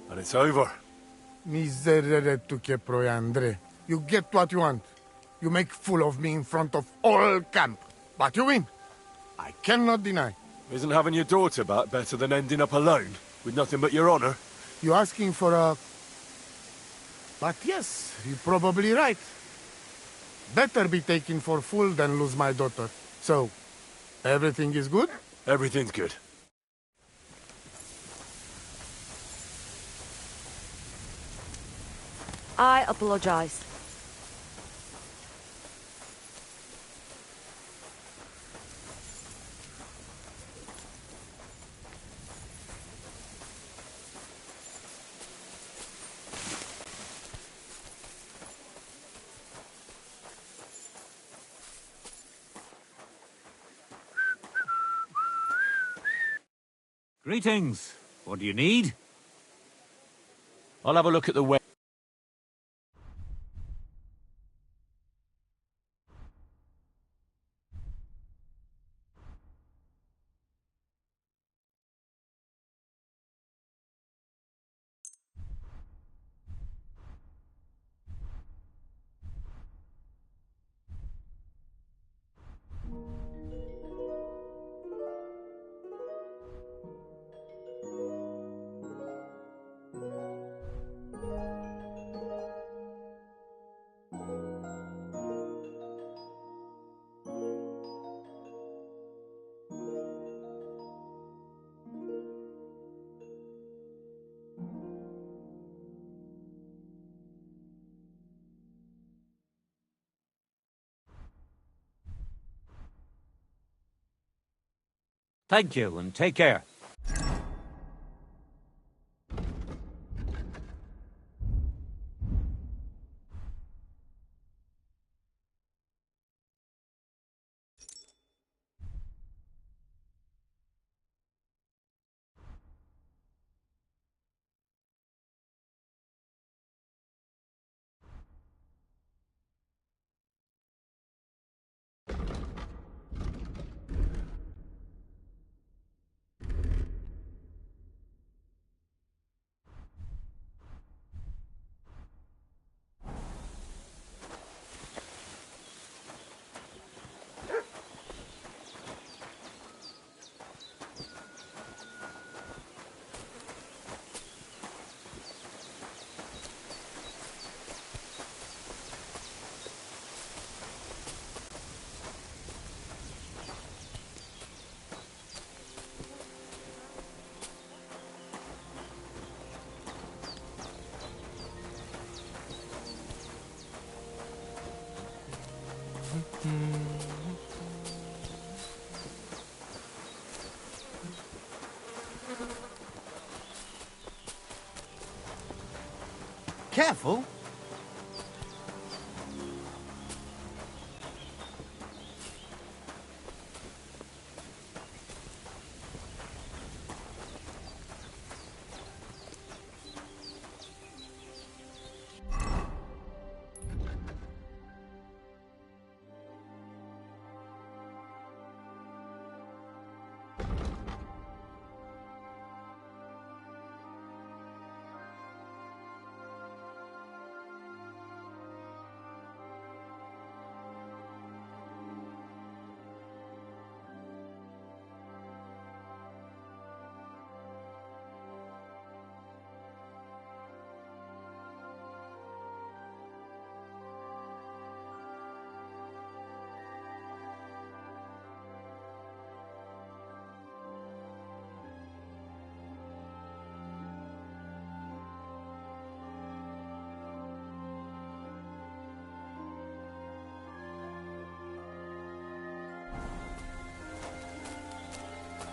And it's over. Miserere tu che proi, Andre. You get what you want. You make fool of me in front of all camp. But you win. I cannot deny. Isn't having your daughter back better than ending up alone, with nothing but your honor? You asking for a... But yes, you're probably right. Better be taken for fool than lose my daughter. So, everything is good? Everything's good. I apologize. Greetings. What do you need? I'll have a look at the web. Thank you, and take care. Careful.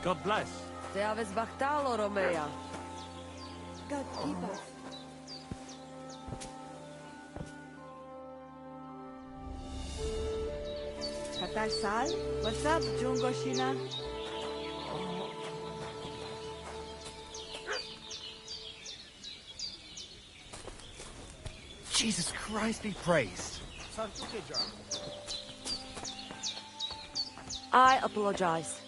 God bless. Te aveți bactalo, Romea. God keep us. Katar Sal? What's up, Jungo Shina? Jesus Christ be praised. I apologize.